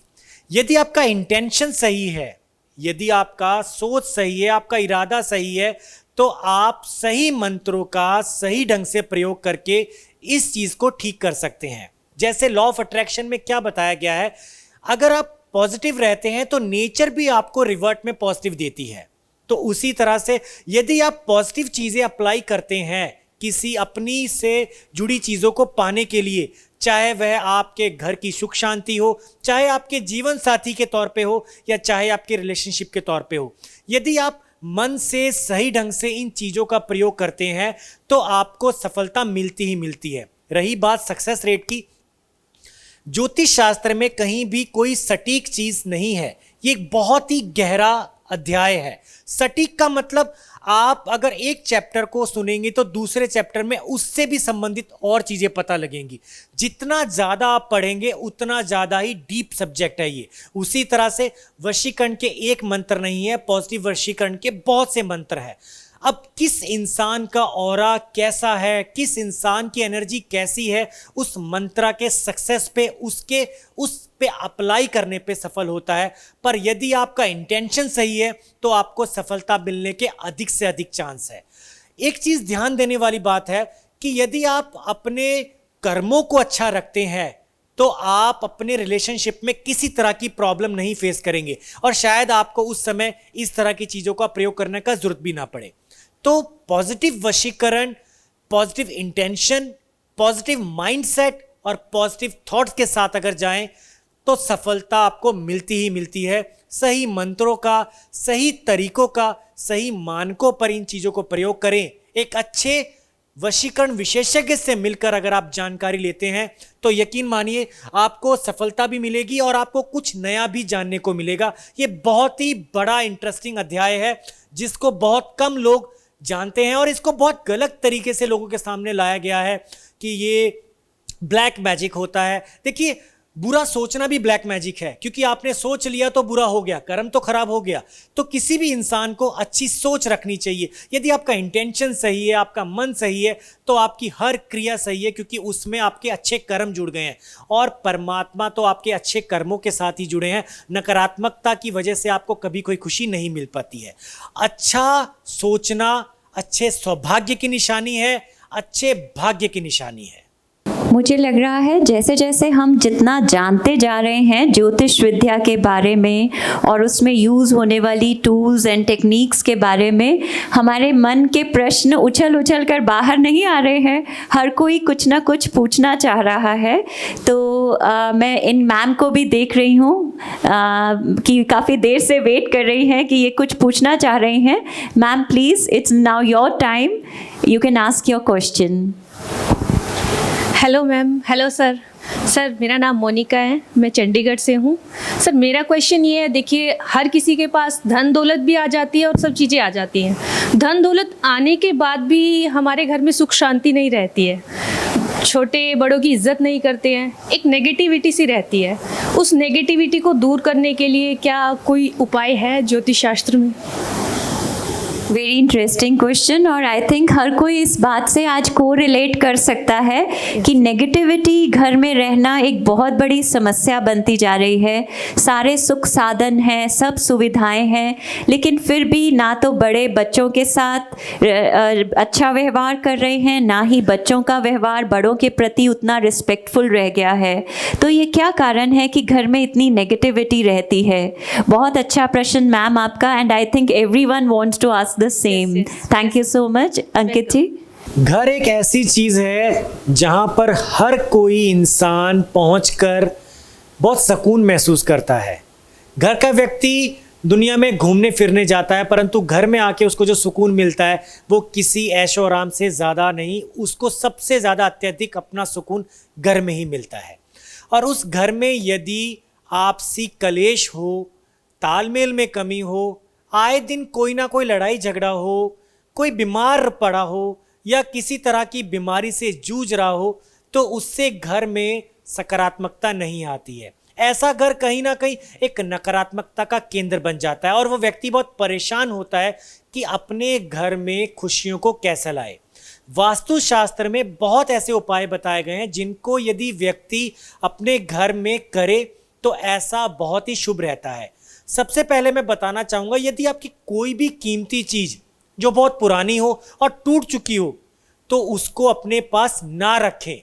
यदि आपका इंटेंशन सही है, यदि आपका सोच सही है, आपका इरादा सही है, तो आप सही मंत्रों का सही ढंग से प्रयोग करके इस चीज़ को ठीक कर सकते हैं। जैसे लॉ ऑफ अट्रैक्शन में क्या बताया गया है, अगर आप पॉजिटिव रहते हैं तो नेचर भी आपको रिवर्ट में पॉजिटिव देती है। तो उसी तरह से यदि आप पॉजिटिव चीज़ें अप्लाई करते हैं किसी अपनी से जुड़ी चीज़ों को पाने के लिए, चाहे वह आपके घर की सुख शांति हो, चाहे आपके जीवन साथी के तौर पे हो या चाहे आपके रिलेशनशिप के तौर पे हो, यदि आप मन से सही ढंग से इन चीज़ों का प्रयोग करते हैं तो आपको सफलता मिलती ही मिलती है। रही बात सक्सेस रेट की, ज्योतिष शास्त्र में कहीं भी कोई सटीक चीज़ नहीं है, ये एक बहुत ही गहरा अध्याय है। सटीक का मतलब आप अगर एक चैप्टर को सुनेंगे तो दूसरे चैप्टर में उससे भी संबंधित और चीज़ें पता लगेंगी। जितना ज़्यादा आप पढ़ेंगे उतना ज़्यादा ही डीप सब्जेक्ट है ये। उसी तरह से वशीकरण के एक मंत्र नहीं है, पॉजिटिव वशीकरण के बहुत से मंत्र हैं। अब किस इंसान का ऑरा कैसा है, किस इंसान की एनर्जी कैसी है, उस मंत्रा के सक्सेस पे, उस पे अप्लाई करने पे सफल होता है। पर यदि आपका इंटेंशन सही है तो आपको सफलता मिलने के अधिक से अधिक चांस है। एक चीज़ ध्यान देने वाली बात है कि यदि आप अपने कर्मों को अच्छा रखते हैं तो आप अपने रिलेशनशिप में किसी तरह की प्रॉब्लम नहीं फेस करेंगे और शायद आपको उस समय इस तरह की चीज़ों का प्रयोग करने का जरूरत भी ना पड़े। तो पॉजिटिव वशीकरण, पॉजिटिव इंटेंशन, पॉजिटिव माइंडसेट और पॉजिटिव थॉट्स के साथ अगर जाएं तो सफलता आपको मिलती ही मिलती है। सही मंत्रों का, सही तरीकों का, सही मानकों पर इन चीज़ों को प्रयोग करें। एक अच्छे वशीकरण विशेषज्ञ से मिलकर अगर आप जानकारी लेते हैं तो यकीन मानिए आपको सफलता भी मिलेगी और आपको कुछ नया भी जानने को मिलेगा। ये बहुत ही बड़ा इंटरेस्टिंग अध्याय है जिसको बहुत कम लोग जानते हैं और इसको बहुत गलत तरीके से लोगों के सामने लाया गया है कि ये ब्लैक मैजिक होता है। देखिए, बुरा सोचना भी ब्लैक मैजिक है, क्योंकि आपने सोच लिया तो बुरा हो गया, कर्म तो खराब हो गया। तो किसी भी इंसान को अच्छी सोच रखनी चाहिए। यदि आपका इंटेंशन सही है, आपका मन सही है, तो आपकी हर क्रिया सही है, क्योंकि उसमें आपके अच्छे कर्म जुड़ गए हैं और परमात्मा तो आपके अच्छे कर्मों के साथ ही जुड़े हैं। नकारात्मकता की वजह से आपको कभी कोई खुशी नहीं मिल पाती है। अच्छा सोचना अच्छे सौभाग्य की निशानी है, अच्छे भाग्य की निशानी है। मुझे लग रहा है जैसे जैसे हम जितना जानते जा रहे हैं ज्योतिष विद्या के बारे में और उसमें यूज़ होने वाली टूल्स एंड टेक्निक्स के बारे में, हमारे मन के प्रश्न उछल उछल कर बाहर नहीं आ रहे हैं। हर कोई कुछ ना कुछ पूछना चाह रहा है। तो मैं इन मैम को भी देख रही हूँ कि काफ़ी देर से वेट कर रही हैं कि ये कुछ पूछना चाह रही हैं। Ma'am please, it's now your time, you can ask your question. Hello ma'am. Hello sir. Sir मेरा नाम मोनिका है, मैं चंडीगढ़ से हूँ। सर मेरा क्वेश्चन ये है, देखिए हर किसी के पास धन दौलत भी आ जाती है और सब चीज़ें आ जाती हैं। धन दौलत आने के बाद भी हमारे घर में सुख शांति नहीं रहती है, छोटे बड़ों की इज्जत नहीं करते हैं, एक नेगेटिविटी सी रहती है। उस नेगेटिविटी को दूर करने के लिए क्या कोई उपाय है ज्योतिष शास्त्र में? Very interesting question. और आई थिंक हर कोई इस बात से आज को रिलेट कर सकता है कि नेगेटिविटी घर में रहना एक बहुत बड़ी समस्या बनती जा रही है। सारे सुख साधन हैं, सब सुविधाएं हैं, लेकिन फिर भी ना तो बड़े बच्चों के साथ अच्छा व्यवहार कर रहे हैं, ना ही बच्चों का व्यवहार बड़ों के प्रति उतना रिस्पेक्टफुल रह गया है। तो ये क्या कारण है कि घर में इतनी नेगेटिविटी रहती है? बहुत अच्छा प्रश्न मैम आपका, and I think everyone wants to ask the same. Thank you so much, Ankit ji. घर एक ऐसी चीज है जहां पर हर कोई इंसान पहुंचकर बहुत सुकून महसूस करता है। घर का व्यक्ति दुनिया में घूमने फिरने जाता है, परंतु घर में आके उसको जो सुकून मिलता है वो किसी ऐशो आराम से ज़्यादा नहीं, उसको सबसे ज़्यादा अत्यधिक अपना सुकून घर में ही मिलता है। और उस घर में यदि आपसी कलेश हो, तालमेल में कमी हो, आए दिन कोई ना कोई लड़ाई झगड़ा हो, कोई बीमार पड़ा हो या किसी तरह की बीमारी से जूझ रहा हो, तो उससे घर में सकारात्मकता नहीं आती है। ऐसा घर कहीं ना कहीं एक नकारात्मकता का केंद्र बन जाता है और वो व्यक्ति बहुत परेशान होता है कि अपने घर में खुशियों को कैसे लाए। वास्तुशास्त्र में बहुत ऐसे उपाय बताए गए हैं जिनको यदि व्यक्ति अपने घर में करे तो ऐसा बहुत ही शुभ रहता है। सबसे पहले मैं बताना चाहूँगा, यदि आपकी कोई भी कीमती चीज़ जो बहुत पुरानी हो और टूट चुकी हो तो उसको अपने पास ना रखें।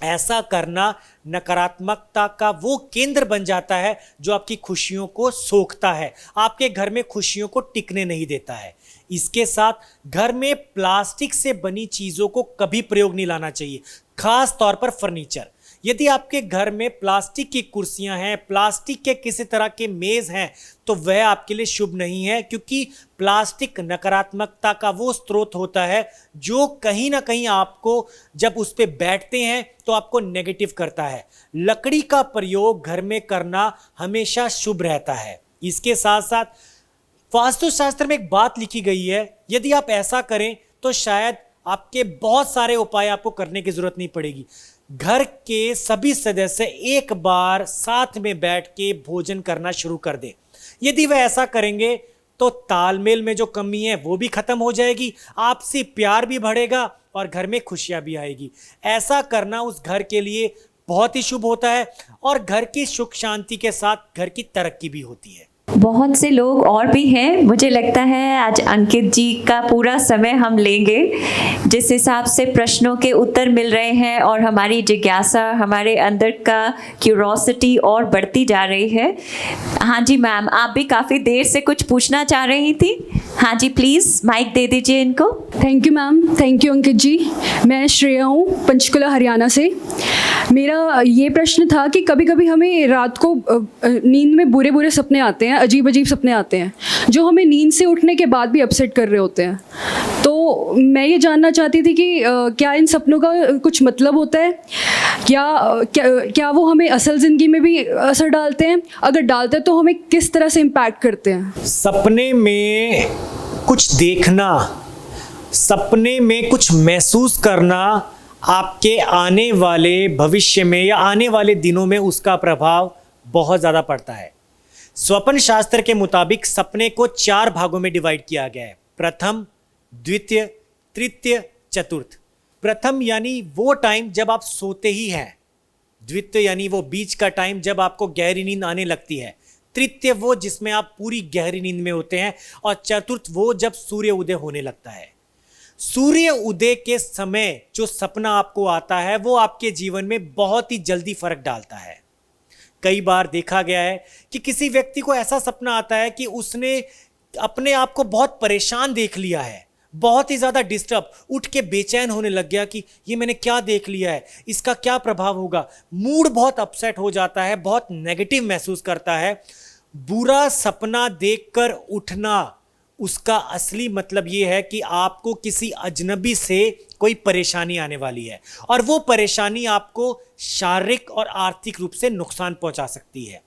ऐसा करना नकारात्मकता का वो केंद्र बन जाता है जो आपकी खुशियों को सोखता है, आपके घर में खुशियों को टिकने नहीं देता है। इसके साथ घर में प्लास्टिक से बनी चीज़ों को कभी प्रयोग नहीं लाना चाहिए, खास तौर पर फर्नीचर। यदि आपके घर में प्लास्टिक की कुर्सियां हैं, प्लास्टिक के किसी तरह के मेज़ हैं, तो वह आपके लिए शुभ नहीं है, क्योंकि प्लास्टिक नकारात्मकता का वो स्रोत होता है जो कहीं ना कहीं आपको जब उस पर बैठते हैं तो आपको नेगेटिव करता है। लकड़ी का प्रयोग घर में करना हमेशा शुभ रहता है। इसके साथ साथ वास्तुशास्त्र में एक बात लिखी गई है, यदि आप ऐसा करें तो शायद आपके बहुत सारे उपाय आपको करने की जरूरत नहीं पड़ेगी। घर के सभी सदस्य एक बार साथ में बैठ के भोजन करना शुरू कर दें। यदि वह ऐसा करेंगे तो तालमेल में जो कमी है वो भी खत्म हो जाएगी, आपसी प्यार भी बढ़ेगा और घर में खुशियां भी आएगी। ऐसा करना उस घर के लिए बहुत ही शुभ होता है और घर की सुख शांति के साथ घर की तरक्की भी होती है। बहुत से लोग और भी हैं। मुझे लगता है आज अंकित जी का पूरा समय हम लेंगे। जिस हिसाब से प्रश्नों के उत्तर मिल रहे हैं और हमारी जिज्ञासा, हमारे अंदर का क्यूरोसिटी और बढ़ती जा रही है। हाँ जी मैम, आप भी काफ़ी देर से कुछ पूछना चाह रही थी। हाँ जी, प्लीज़ माइक दे दीजिए इनको। Thank you ma'am, thank you Ankit ji. मैं श्रेया हूँ, पंचकुला हरियाणा से। मेरा ये प्रश्न था कि कभी कभी हमें रात को नींद में बुरे बुरे सपने आते हैं, अजीब अजीब सपने आते हैं जो हमें नींद से उठने के बाद भी अपसेट कर रहे होते हैं। तो मैं ये जानना चाहती थी कि क्या इन सपनों का कुछ मतलब होता है? क्या वो हमें असल ज़िंदगी में भी असर डालते हैं? अगर डालते हैं तो हमें किस तरह से इम्पैक्ट करते हैं? सपने में कुछ देखना, सपने में कुछ महसूस करना आपके आने वाले भविष्य में या आने वाले दिनों में उसका प्रभाव बहुत ज़्यादा पड़ता है। स्वप्न शास्त्र के मुताबिक सपने को 4 भागों में डिवाइड किया गया है। प्रथम, द्वितीय, तृतीय, चतुर्थ। प्रथम यानी वो टाइम जब आप सोते ही हैं, द्वितीय यानी वो बीच का टाइम जब आपको गहरी नींद आने लगती है, तृतीय वो जिसमें आप पूरी गहरी नींद में होते हैं, और चतुर्थ वो जब सूर्य उदय होने लगता है। सूर्य उदय के समय जो सपना आपको आता है वो आपके जीवन में बहुत ही जल्दी फर्क डालता है। कई बार देखा गया है कि किसी व्यक्ति को ऐसा सपना आता है कि उसने अपने आप को बहुत परेशान देख लिया है, बहुत ही ज़्यादा डिस्टर्ब, उठ के बेचैन होने लग गया कि ये मैंने क्या देख लिया है, इसका क्या प्रभाव होगा। मूड बहुत अपसेट हो जाता है, बहुत नेगेटिव महसूस करता है। बुरा सपना देखकर उठना, उसका असली मतलब ये है कि आपको किसी अजनबी से कोई परेशानी आने वाली है, और वो परेशानी आपको शारीरिक और आर्थिक रूप से नुकसान पहुंचा सकती है।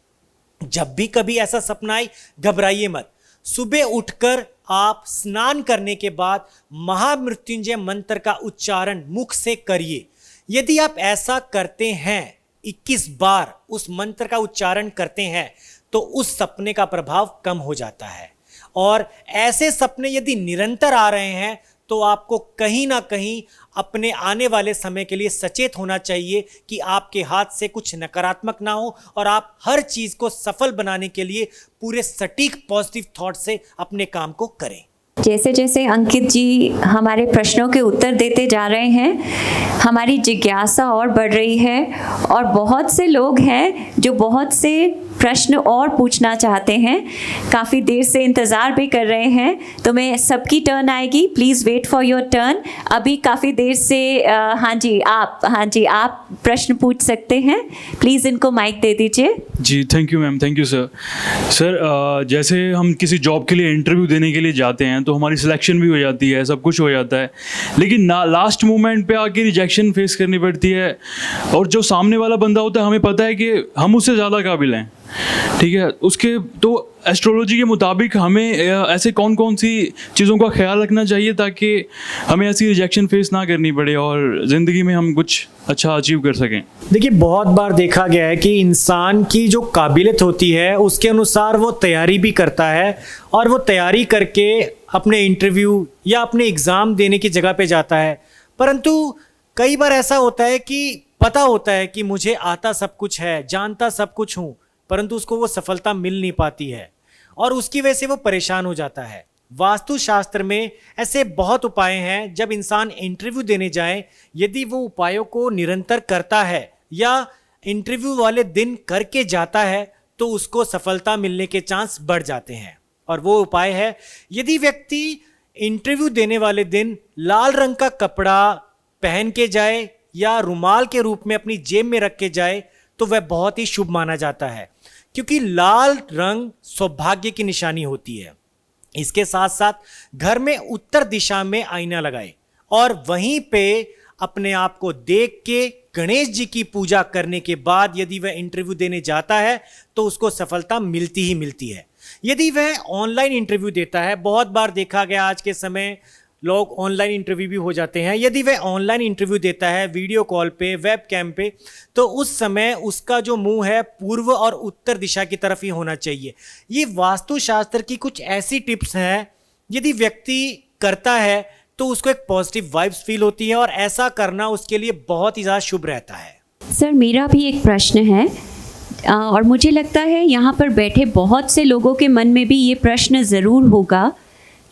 जब भी कभी ऐसा सपना आए, घबराइए मत। सुबह उठकर आप स्नान करने के बाद महामृत्युंजय मंत्र का उच्चारण मुख से करिए। यदि आप ऐसा करते हैं, 21 बार उस मंत्र का उच्चारण करते हैं, तो उस सपने का प्रभाव कम हो जाता है। और ऐसे सपने यदि निरंतर आ रहे हैं तो आपको कहीं ना कहीं अपने आने वाले समय के लिए सचेत होना चाहिए कि आपके हाथ से कुछ नकारात्मक ना हो, और आप हर चीज़ को सफल बनाने के लिए पूरे सटीक पॉजिटिव थॉट से अपने काम को करें। जैसे जैसे अंकित जी हमारे प्रश्नों के उत्तर देते जा रहे हैं, हमारी जिज्ञासा और बढ़ रही है, और बहुत से लोग हैं जो बहुत से प्रश्न और पूछना चाहते हैं, काफ़ी देर से इंतज़ार भी कर रहे हैं। तो मैं सबकी टर्न आएगी, please wait for your turn. अभी काफ़ी देर से हाँ जी आप प्रश्न पूछ सकते हैं, प्लीज़ इनको माइक दे दीजिए। जी thank you ma'am, thank you sir. Sir जैसे हम किसी जॉब के लिए इंटरव्यू देने के लिए जाते हैं तो हमारी सिलेक्शन भी हो जाती है, सब कुछ हो जाता है, लेकिन लास्ट मोमेंट पे आके रिजेक्शन फेस करनी पड़ती है, और जो सामने वाला बंदा होता है हमें पता है कि हम उससे ज़्यादा काबिल हैं, ठीक है। उसके तो एस्ट्रोलॉजी के मुताबिक हमें ऐसे कौन कौन सी चीज़ों का ख्याल रखना चाहिए ताकि हमें ऐसी रिजेक्शन फेस ना करनी पड़े और ज़िंदगी में हम कुछ अच्छा अचीव कर सकें? देखिए, बहुत बार देखा गया है कि इंसान की जो काबिलियत होती है उसके अनुसार वो तैयारी भी करता है, और वो तैयारी करके अपने इंटरव्यू या अपने एग्ज़ाम देने की जगह पे जाता है। परंतु कई बार ऐसा होता है कि पता होता है कि मुझे आता सब कुछ है, जानता सब कुछ हूँ, परंतु उसको वो सफलता मिल नहीं पाती है, और उसकी वजह से वो परेशान हो जाता है। वास्तुशास्त्र में ऐसे बहुत उपाय हैं, जब इंसान इंटरव्यू देने जाए, यदि वो उपायों को निरंतर करता है या इंटरव्यू वाले दिन करके जाता है, तो उसको सफलता मिलने के चांस बढ़ जाते हैं। और वो उपाय है, यदि व्यक्ति इंटरव्यू देने वाले दिन लाल रंग का कपड़ा पहन के जाए या रुमाल के रूप में अपनी जेब में रख के जाए, तो वह बहुत ही शुभ माना जाता है, क्योंकि लाल रंग सौभाग्य की निशानी होती है। इसके साथ साथ घर में उत्तर दिशा में आईना लगाए, और वहीं पे अपने आप को देख के गणेश जी की पूजा करने के बाद यदि वह इंटरव्यू देने जाता है तो उसको सफलता मिलती ही मिलती है। यदि वह ऑनलाइन इंटरव्यू देता है, बहुत बार देखा गया आज के समय लोग ऑनलाइन इंटरव्यू भी हो जाते हैं, यदि वह ऑनलाइन इंटरव्यू देता है वीडियो कॉल पे, वेब कैम पे, तो उस समय उसका जो मुंह है पूर्व और उत्तर दिशा की तरफ ही होना चाहिए। ये वास्तुशास्त्र की कुछ ऐसी टिप्स हैं, यदि व्यक्ति करता है तो उसको एक पॉजिटिव वाइब्स फील होती है, और ऐसा करना उसके लिए बहुत ही ज़्यादा शुभ रहता है। सर मेरा भी एक प्रश्न है, और मुझे लगता है यहाँ पर बैठे बहुत से लोगों के मन में भी ये प्रश्न ज़रूर होगा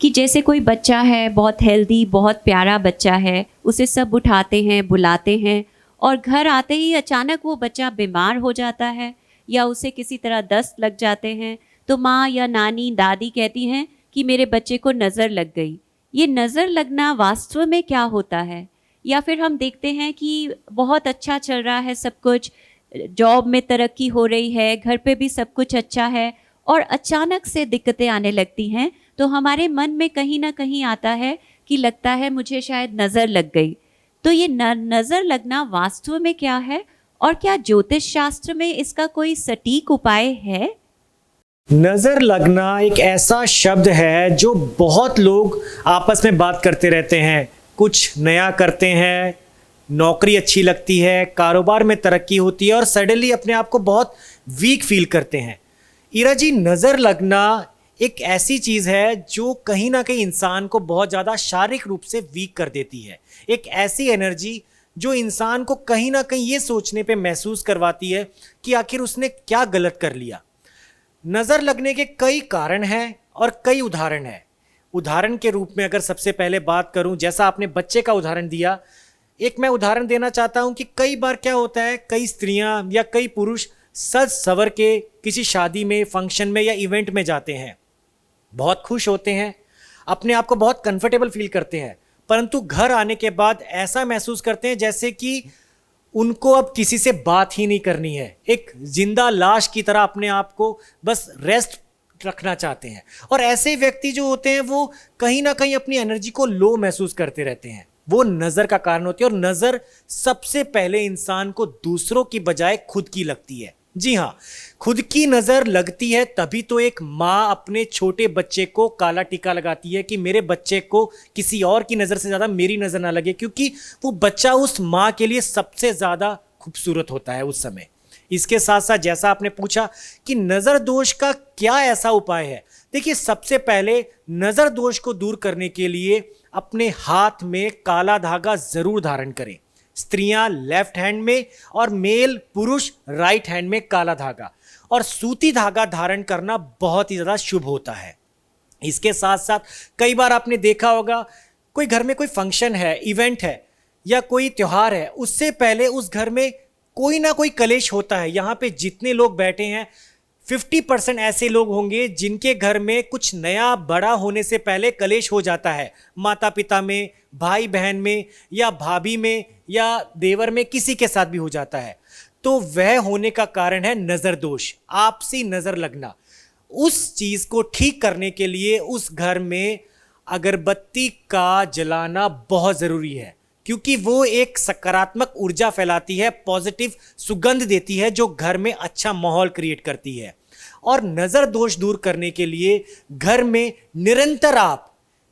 कि जैसे कोई बच्चा है, बहुत हेल्दी, बहुत प्यारा बच्चा है, उसे सब उठाते हैं, बुलाते हैं, और घर आते ही अचानक वो बच्चा बीमार हो जाता है या उसे किसी तरह दस्त लग जाते हैं, तो माँ या नानी, दादी कहती हैं कि मेरे बच्चे को नज़र लग गई। ये नज़र लगना वास्तव में क्या होता है? या फिर हम देखते हैं कि बहुत अच्छा चल रहा है सब कुछ, जॉब में तरक्की हो रही है, घर पे भी सब कुछ अच्छा है, और अचानक से दिक्कतें आने लगती हैं, तो हमारे मन में कहीं ना कहीं आता है कि लगता है मुझे शायद नज़र लग गई। तो ये नज़र लगना वास्तव में क्या है, और क्या ज्योतिष शास्त्र में इसका कोई सटीक उपाय है? नज़र लगना एक ऐसा शब्द है जो बहुत लोग आपस में बात करते रहते हैं। कुछ नया करते हैं, नौकरी अच्छी लगती है, कारोबार में तरक्की होती है, और सडनली अपने आप को बहुत वीक फील करते हैं। ईरा जी, नज़र लगना एक ऐसी चीज़ है जो कहीं ना कहीं इंसान को बहुत ज़्यादा शारीरिक रूप से वीक कर देती है। एक ऐसी एनर्जी जो इंसान को कहीं ना कहीं ये सोचने पे महसूस करवाती है कि आखिर उसने क्या गलत कर लिया। नज़र लगने के कई कारण हैं और कई उदाहरण हैं। उदाहरण के रूप में अगर सबसे पहले बात करूं, जैसा आपने बच्चे का उदाहरण दिया, एक मैं उदाहरण देना चाहता हूं कि कई बार क्या होता है, कई स्त्रियां या कई पुरुष सज सवर के किसी शादी में, फंक्शन में या इवेंट में जाते हैं, बहुत खुश होते हैं, अपने आप को बहुत कंफर्टेबल फील करते हैं, परंतु घर आने के बाद ऐसा महसूस करते हैं जैसे कि उनको अब किसी से बात ही नहीं करनी है। एक जिंदा लाश की तरह अपने आप को बस रेस्ट रखना चाहते हैं। और ऐसे व्यक्ति जो होते हैं वो कहीं ना कहीं अपनी एनर्जी को लो महसूस करते रहते हैं। वो नज़र का कारण होती है, और नज़र सबसे पहले इंसान को दूसरों की बजाय खुद की लगती है। जी हाँ, खुद की नज़र लगती है तभी तो एक माँ अपने छोटे बच्चे को काला टीका लगाती है कि मेरे बच्चे को किसी और की नज़र से ज़्यादा मेरी नज़र ना लगे, क्योंकि वो बच्चा उस माँ के लिए सबसे ज़्यादा खूबसूरत होता है उस समय। इसके साथ साथ जैसा आपने पूछा कि नज़र दोष का क्या ऐसा उपाय है, देखिए, सबसे पहले नज़र दोष को दूर करने के लिए अपने हाथ में काला धागा ज़रूर धारण करें। स्त्रियां लेफ्ट हैंड में और मेल पुरुष राइट हैंड में काला धागा और सूती धागा धारण करना बहुत ही ज़्यादा शुभ होता है। इसके साथ साथ कई बार आपने देखा होगा, कोई घर में कोई फंक्शन है, इवेंट है या कोई त्यौहार है, उससे पहले उस घर में कोई ना कोई कलेश होता है। यहाँ पे जितने लोग बैठे हैं 50% ऐसे लोग होंगे जिनके घर में कुछ नया बड़ा होने से पहले कलेश हो जाता है, माता पिता में, भाई बहन में, या भाभी में, या देवर में, किसी के साथ भी हो जाता है। तो वह होने का कारण है नज़र दोष, आपसी नज़र लगना। उस चीज़ को ठीक करने के लिए उस घर में अगरबत्ती का जलाना बहुत ज़रूरी है, क्योंकि वो एक सकारात्मक ऊर्जा फैलाती है, पॉजिटिव सुगंध देती है, जो घर में अच्छा माहौल क्रिएट करती है। और नज़र दोष दूर करने के लिए घर में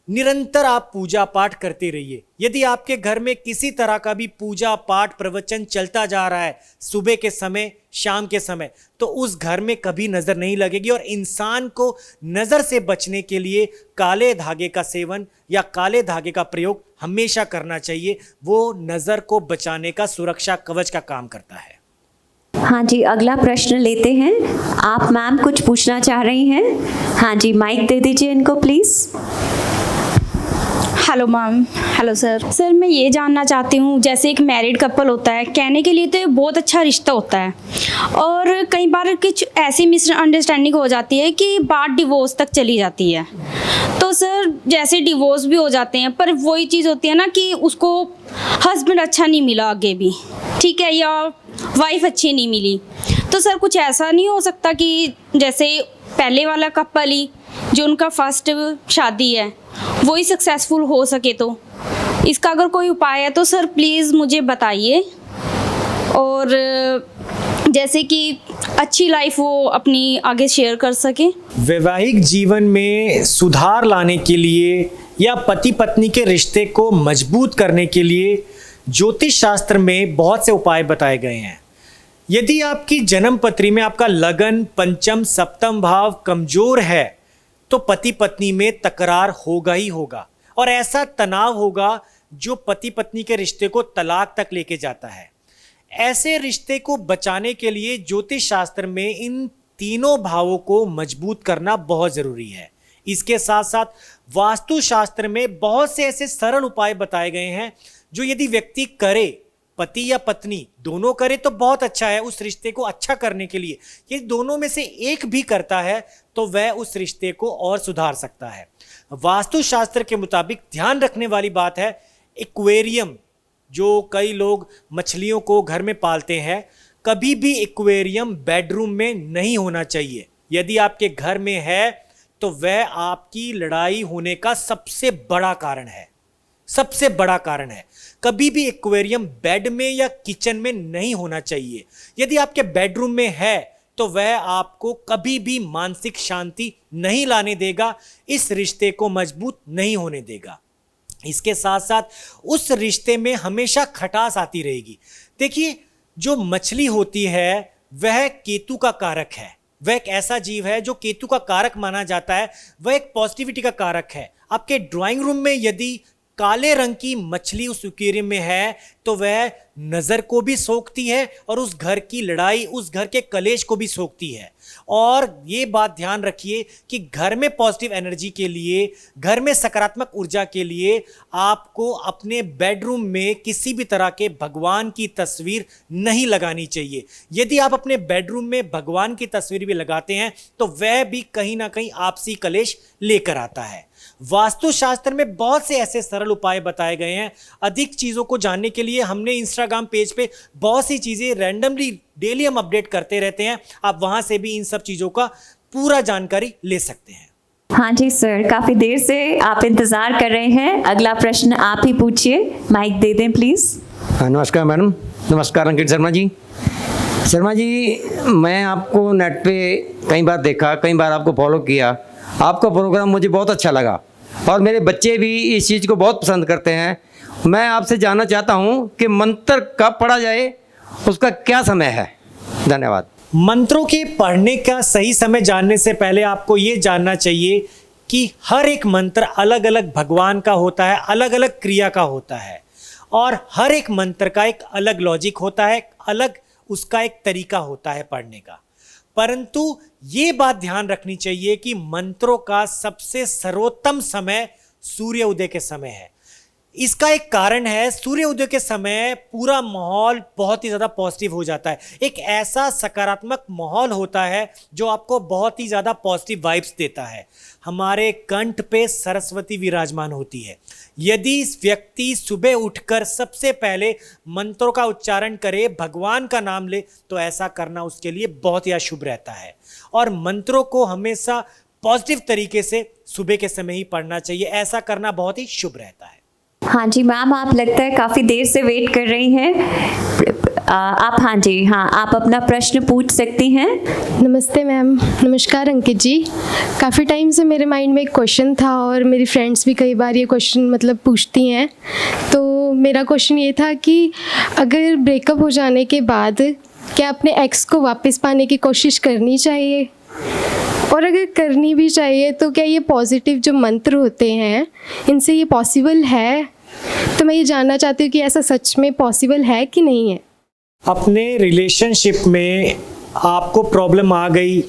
निरंतर आप पूजा पाठ करते रहिए। यदि आपके घर में किसी तरह का भी पूजा पाठ प्रवचन चलता जा रहा है सुबह के समय, शाम के समय, तो उस घर में कभी नज़र नहीं लगेगी। और इंसान को नज़र से बचने के लिए काले धागे का सेवन या काले धागे का प्रयोग हमेशा करना चाहिए। वो नज़र को बचाने का सुरक्षा कवच का काम करता है। हाँ जी, अगला प्रश्न लेते हैं। आप मैम कुछ पूछना चाह रही हैं? हाँ जी, माइक दे दीजिए इनको please. Hello ma'am. Hello sir. Sir मैं ये जानना चाहती हूँ, जैसे एक मैरिड कपल होता है, कहने के लिए तो ये बहुत अच्छा रिश्ता होता है, और कई बार कुछ ऐसी मिसअंडरस्टैंडिंग हो जाती है कि बात डिवोर्स तक चली जाती है। तो सर जैसे डिवोर्स भी हो जाते हैं, पर वही चीज़ होती है ना कि उसको हस्बैंड अच्छा नहीं मिला आगे भी, ठीक है, या वाइफ अच्छी नहीं मिली, तो सर कुछ ऐसा नहीं हो सकता कि जैसे पहले वाला कपल ही, जो उनका फर्स्ट शादी है, वही सक्सेसफुल हो सके? तो इसका अगर कोई उपाय है तो सर प्लीज़ मुझे बताइए, और जैसे कि अच्छी लाइफ वो अपनी आगे शेयर कर सके। वैवाहिक जीवन में सुधार लाने के लिए या पति पत्नी के रिश्ते को मजबूत करने के लिए ज्योतिष शास्त्र में बहुत से उपाय बताए गए हैं। यदि आपकी जन्म पत्री में आपका लगन, पंचम, सप्तम भाव कमजोर है तो पति पत्नी में तकरार होगा ही होगा, और ऐसा तनाव होगा जो पति पत्नी के रिश्ते को तलाक तक लेके जाता है। ऐसे रिश्ते को बचाने के लिए ज्योतिष शास्त्र में इन तीनों भावों को मजबूत करना बहुत जरूरी है। इसके साथ साथ वास्तु शास्त्र में बहुत से ऐसे सरल उपाय बताए गए हैं जो यदि व्यक्ति करे, पति या पत्नी दोनों करे तो बहुत अच्छा है। उस रिश्ते को अच्छा करने के लिए यदि दोनों में से एक भी करता है तो वह उस रिश्ते को और सुधार सकता है। वास्तु शास्त्र के मुताबिक ध्यान रखने वाली बात है, एक्वेरियम जो कई लोग मछलियों को घर में पालते हैं, कभी भी एक्वेरियम बेडरूम में नहीं होना चाहिए। यदि आपके घर में है तो वह आपकी लड़ाई होने का सबसे बड़ा कारण है, सबसे बड़ा कारण है। कभी भी एक्वेरियम बेड में या किचन में नहीं होना चाहिए। यदि आपके बेडरूम में है तो वह आपको कभी भी मानसिक शांति नहीं लाने देगा, इस रिश्ते को मजबूत नहीं होने देगा। इसके साथ साथ उस रिश्ते में हमेशा खटास आती रहेगी। देखिए, जो मछली होती है वह केतु का कारक है। वह एक ऐसा जीव है जो केतु का कारक माना जाता है। वह एक पॉजिटिविटी का कारक है। आपके ड्राइंग रूम में यदि काले रंग की मछली उस एक्वेरियम में है तो वह नज़र को भी सोखती है और उस घर की लड़ाई, उस घर के कलेश को भी सोखती है। और ये बात ध्यान रखिए कि घर में पॉजिटिव एनर्जी के लिए, घर में सकारात्मक ऊर्जा के लिए आपको अपने बेडरूम में किसी भी तरह के भगवान की तस्वीर नहीं लगानी चाहिए। यदि आप अपने बेडरूम में भगवान की तस्वीर भी लगाते हैं तो वह भी कहीं ना कहीं आपसी कलेश लेकर आता है। वास्तु शास्त्र में बहुत से ऐसे सरल उपाय बताए गए हैं। अधिक चीज़ों को जानने के लिए हमने इंस्टाग्राम पेज पे बहुत सी चीज़ें रैंडमली डेली हम अपडेट करते रहते हैं। आप वहां से भी इन सब चीज़ों का पूरा जानकारी ले सकते हैं। हाँ जी सर, काफ़ी देर से आप इंतज़ार कर रहे हैं। अगला प्रश्न आप ही पूछिए, माइक दे दें प्लीज़। हाँ, नमस्कार मैडम। नमस्कार अंकित शर्मा जी। शर्मा जी, मैं आपको नेट पे कई बार देखा, कई बार आपको फॉलो किया। आपका प्रोग्राम मुझे बहुत अच्छा लगा और मेरे बच्चे भी इस चीज़ को बहुत पसंद करते हैं। मैं आपसे जानना चाहता हूँ कि मंत्र कब पढ़ा जाए, उसका क्या समय है? धन्यवाद। मंत्रों के पढ़ने का सही समय जानने से पहले आपको ये जानना चाहिए कि हर एक मंत्र अलग अलग भगवान का होता है, अलग अलग क्रिया का होता है और हर एक मंत्र का एक अलग लॉजिक होता है, अलग उसका एक तरीका होता है पढ़ने का। परंतु ये बात ध्यान रखनी चाहिए कि मंत्रों का सबसे सर्वोत्तम समय सूर्य उदय के समय है। इसका एक कारण है, सूर्य उदय के समय पूरा माहौल बहुत ही ज़्यादा पॉजिटिव हो जाता है। एक ऐसा सकारात्मक माहौल होता है जो आपको बहुत ही ज़्यादा पॉजिटिव वाइब्स देता है। हमारे कंठ पे सरस्वती विराजमान होती है। यदि व्यक्ति सुबह उठकर सबसे पहले मंत्रों का उच्चारण करे, भगवान का नाम ले, तो ऐसा करना उसके लिए बहुत ही अशुभ रहता है। और मंत्रों को हमेशा पॉजिटिव तरीके से सुबह के समय ही पढ़ना चाहिए। ऐसा करना बहुत ही शुभ रहता है। हाँ जी मैम, आप लगता है काफ़ी देर से वेट कर रही हैं। आप, हाँ जी, हाँ, आप अपना प्रश्न पूछ सकती हैं। नमस्ते मैम। नमस्कार अंकित जी। काफ़ी टाइम से मेरे माइंड में एक क्वेश्चन था और मेरी फ्रेंड्स भी कई बार ये क्वेश्चन मतलब पूछती हैं। तो मेरा क्वेश्चन ये था कि अगर ब्रेकअप हो जाने के बाद क्या अपने एक्स को वापस पाने की कोशिश करनी चाहिए, और अगर करनी भी चाहिए तो क्या ये पॉजिटिव जो मंत्र होते हैं इनसे ये पॉसिबल है? तो मैं ये जानना चाहती हूँ कि ऐसा सच में पॉसिबल है कि नहीं है। अपने रिलेशनशिप में आपको प्रॉब्लम आ गई,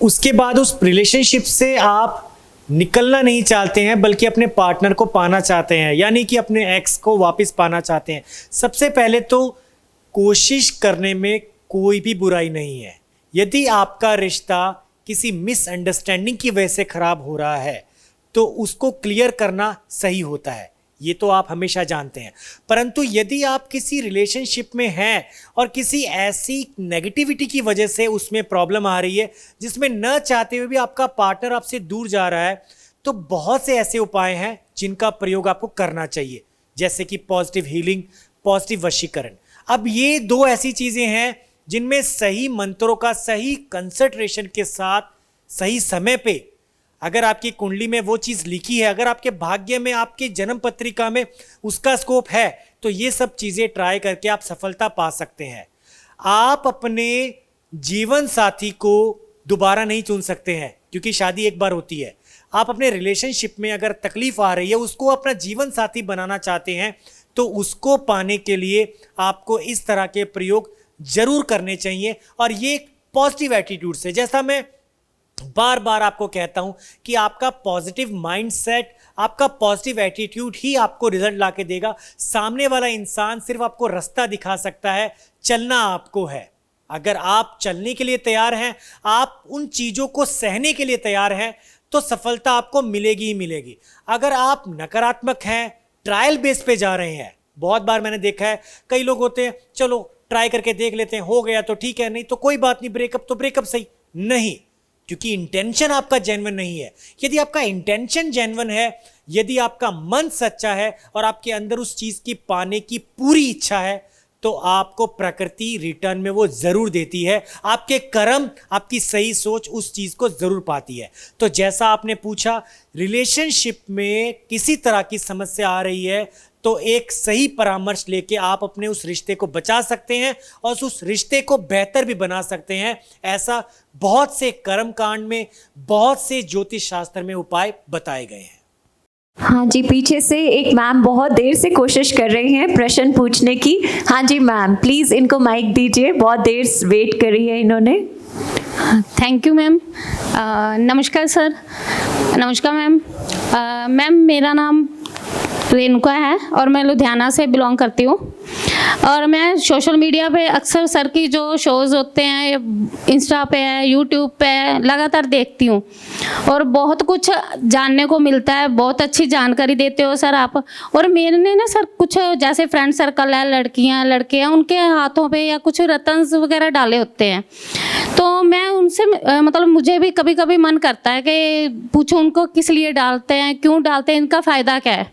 उसके बाद उस रिलेशनशिप से आप निकलना नहीं चाहते हैं बल्कि अपने पार्टनर को पाना चाहते हैं, यानी कि अपने एक्स को वापस पाना चाहते हैं। सबसे पहले तो कोशिश करने में कोई भी बुराई नहीं है। यदि आपका रिश्ता किसी मिसअंडरस्टैंडिंग की वजह से खराब हो रहा है तो उसको क्लियर करना सही होता है, ये तो आप हमेशा जानते हैं। परंतु यदि आप किसी रिलेशनशिप में हैं और किसी ऐसी नेगेटिविटी की वजह से उसमें प्रॉब्लम आ रही है जिसमें न चाहते हुए भी आपका पार्टनर आपसे दूर जा रहा है, तो बहुत से ऐसे उपाय हैं जिनका प्रयोग आपको करना चाहिए, जैसे कि पॉजिटिव हीलिंग, पॉजिटिव वशीकरण। अब ये दो ऐसी चीज़ें हैं जिनमें सही मंत्रों का सही कंसंट्रेशन के साथ सही समय पे, अगर आपकी कुंडली में वो चीज़ लिखी है, अगर आपके भाग्य में, आपके जन्म पत्रिका में उसका स्कोप है, तो ये सब चीज़ें ट्राई करके आप सफलता पा सकते हैं। आप अपने जीवन साथी को दोबारा नहीं चुन सकते हैं क्योंकि शादी एक बार होती है। आप अपने रिलेशनशिप में अगर तकलीफ आ रही है, उसको अपना जीवन साथी बनाना चाहते हैं, तो उसको पाने के लिए आपको इस तरह के प्रयोग जरूर करने चाहिए। और ये एक पॉजिटिव एटीट्यूड से, जैसा मैं बार बार आपको कहता हूं कि आपका पॉजिटिव माइंडसेट, आपका पॉजिटिव एटीट्यूड ही आपको रिजल्ट ला के देगा। सामने वाला इंसान सिर्फ आपको रास्ता दिखा सकता है, चलना आपको है। अगर आप चलने के लिए तैयार हैं, आप उन चीज़ों को सहने के लिए तैयार हैं, तो सफलता आपको मिलेगी ही मिलेगी। अगर आप नकारात्मक हैं, ट्रायल बेस पे जा रहे हैं, बहुत बार मैंने देखा है कई लोग होते हैं चलो ट्राई करके देख लेते हैं, हो गया तो ठीक है, नहीं तो कोई बात नहीं, ब्रेकअप तो ब्रेकअप सही। नहीं, क्योंकि इंटेंशन आपका जेन्युइन नहीं है। यदि आपका इंटेंशन जेन्युइन है, यदि आपका मन सच्चा है और आपके अंदर उस चीज़ की पाने की पूरी इच्छा है, तो आपको प्रकृति रिटर्न में वो जरूर देती है। आपके कर्म, आपकी सही सोच उस चीज़ को जरूर पाती है। तो जैसा आपने पूछा, रिलेशनशिप में किसी तरह की समस्या आ रही है तो एक सही परामर्श लेके आप अपने उस रिश्ते को बचा सकते हैं और उस रिश्ते को बेहतर भी बना सकते हैं। ऐसा बहुत से कर्म कांड में, बहुत से ज्योतिष शास्त्र में उपाय बताए गए हैं। हाँ जी, पीछे से एक मैम बहुत देर से कोशिश कर रही हैं प्रश्न पूछने की। हाँ जी मैम, प्लीज़ इनको माइक दीजिए, बहुत देर वेट करी है इन्होंने। Thank you ma'am. नमस्कार सर। नमस्कार मैम। मैम मेरा नाम रेणुका है और मैं लुधियाना से बिलोंग करती हूँ और मैं सोशल मीडिया पे अक्सर सर की जो शोज़ होते हैं, इंस्टा पे है, यूट्यूब पे है, लगातार देखती हूँ और बहुत कुछ जानने को मिलता है। बहुत अच्छी जानकारी देते हो सर आप। और मैंने ना सर कुछ जैसे फ्रेंड सर्कल है, लड़कियाँ लड़के हैं, उनके हाथों पे या कुछ रतन्स वगैरह डाले होते हैं, तो मैं उनसे मतलब मुझे भी कभी कभी मन करता है कि पूछूं उनको किस लिए डालते हैं, क्यों डालते हैं, इनका फ़ायदा क्या है।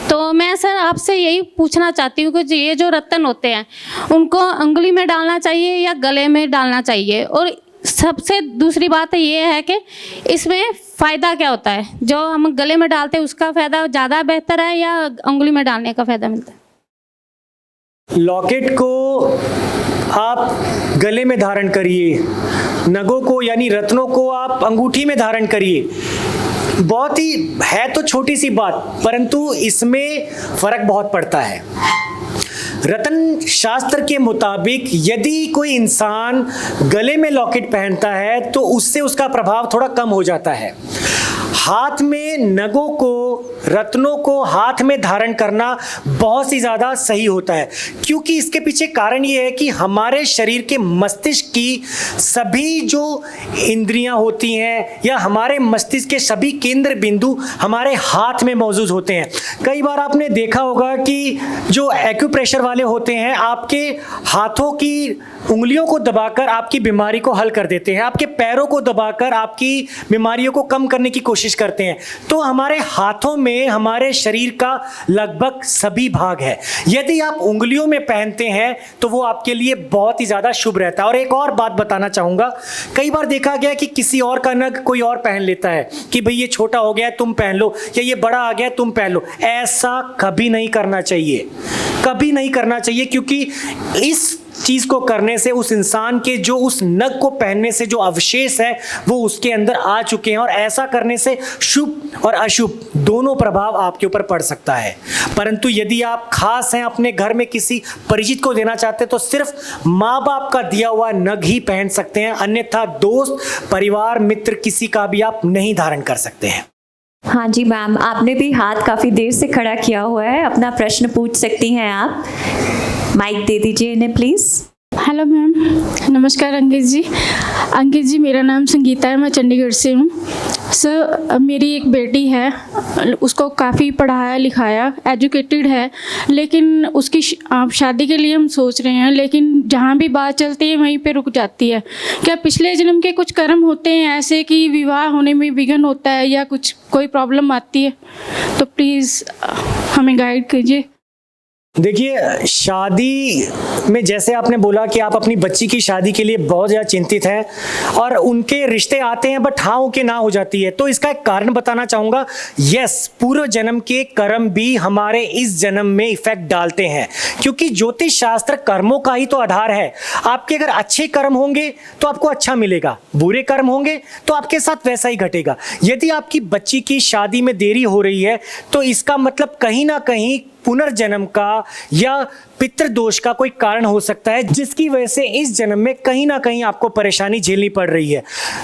तो मैं सर आपसे यही पूछना चाहती हूँ कि ये जो रत्न होते हैं उनको उंगली में डालना चाहिए या गले में डालना चाहिए, और सबसे दूसरी बात ये है कि इसमें फ़ायदा क्या होता है, जो हम गले में डालते हैं उसका फ़ायदा ज़्यादा बेहतर है या उंगली में डालने का फ़ायदा मिलता है? लॉकेट को आप गले में धारण करिए, नगों को यानी रत्नों को आप अंगूठी में धारण करिए। बहुत ही है तो छोटी सी बात, परंतु इसमें फर्क बहुत पड़ता है। रतन शास्त्र के मुताबिक यदि कोई इंसान गले में लॉकेट पहनता है तो उससे उसका प्रभाव थोड़ा कम हो जाता है। हाथ में नगों को, रत्नों को हाथ में धारण करना बहुत ही ज़्यादा सही होता है, क्योंकि इसके पीछे कारण ये है कि हमारे शरीर के मस्तिष्क की सभी जो इंद्रियां होती हैं या हमारे मस्तिष्क के सभी केंद्र बिंदु हमारे हाथ में मौजूद होते हैं। कई बार आपने देखा होगा कि जो एक्यूप्रेशर वाले होते हैं आपके हाथों की उंगलियों को दबाकर आपकी बीमारी को हल कर देते हैं, आपके पैरों को दबाकर आपकी बीमारियों को कम करने की कोशिश करते हैं। तो हमारे हाथों में हमारे शरीर का लगभग सभी भाग है। यदि आप उंगलियों में पहनते हैं तो वो आपके लिए बहुत ही ज़्यादा शुभ रहता है। और एक और बात बताना चाहूँगा, कई बार देखा गया कि किसी और का नग कोई और पहन लेता है कि भाई ये छोटा हो गया तुम पहन लो, या ये बड़ा आ गया तुम पहन लो। ऐसा कभी नहीं करना चाहिए, कभी नहीं करना चाहिए, क्योंकि इस चीज को करने से उस इंसान के जो उस नग को पहनने से जो अवशेष है वो उसके अंदर आ चुके हैं, और ऐसा करने से शुभ और अशुभ दोनों प्रभाव आपके ऊपर पड़ सकता है। परंतु यदि आप खास हैं, अपने घर में किसी परिचित को देना चाहते हैं तो सिर्फ माँ बाप का दिया हुआ नग ही पहन सकते हैं, अन्यथा दोस्त, परिवार, मित्र किसी का भी आप नहीं धारण कर सकते हैं। हाँ जी मैम, आपने भी हाथ काफ़ी देर से खड़ा किया हुआ है, अपना प्रश्न पूछ सकती हैं आप। माइक दे दीजिए इन्हें प्लीज़। हेलो मैम, नमस्कार अंकित जी। अंकित जी, मेरा नाम संगीता है, मैं चंडीगढ़ से हूँ। सर, मेरी एक बेटी है, उसको काफ़ी पढ़ाया लिखाया, एजुकेटेड है, लेकिन उसकी शादी के लिए हम सोच रहे हैं, लेकिन जहाँ भी बात चलती है वहीं पे रुक जाती है। क्या पिछले जन्म के कुछ कर्म होते हैं ऐसे कि विवाह होने में विघ्न होता है या कुछ कोई प्रॉब्लम आती है? तो प्लीज़ हमें गाइड कीजिए। देखिए, शादी में जैसे आपने बोला कि आप अपनी बच्ची की शादी के लिए बहुत ज़्यादा चिंतित हैं और उनके रिश्ते आते हैं बट हाँ ओके ना हो जाती है, तो इसका एक कारण बताना चाहूँगा। यस, पूर्व जन्म के कर्म भी हमारे इस जन्म में इफेक्ट डालते हैं, क्योंकि ज्योतिष शास्त्र कर्मों का ही तो आधार है। आपके अगर अच्छे कर्म होंगे तो आपको अच्छा मिलेगा, बुरे कर्म होंगे तो आपके साथ वैसा ही घटेगा। यदि आपकी बच्ची की शादी में देरी हो रही है तो इसका मतलब कहीं ना कहीं पुनर्जन्म का या पितृदोष का कोई कारण हो सकता है, जिसकी वजह से इस जन्म में कहीं ना कहीं आपको परेशानी झेलनी पड़ रही है।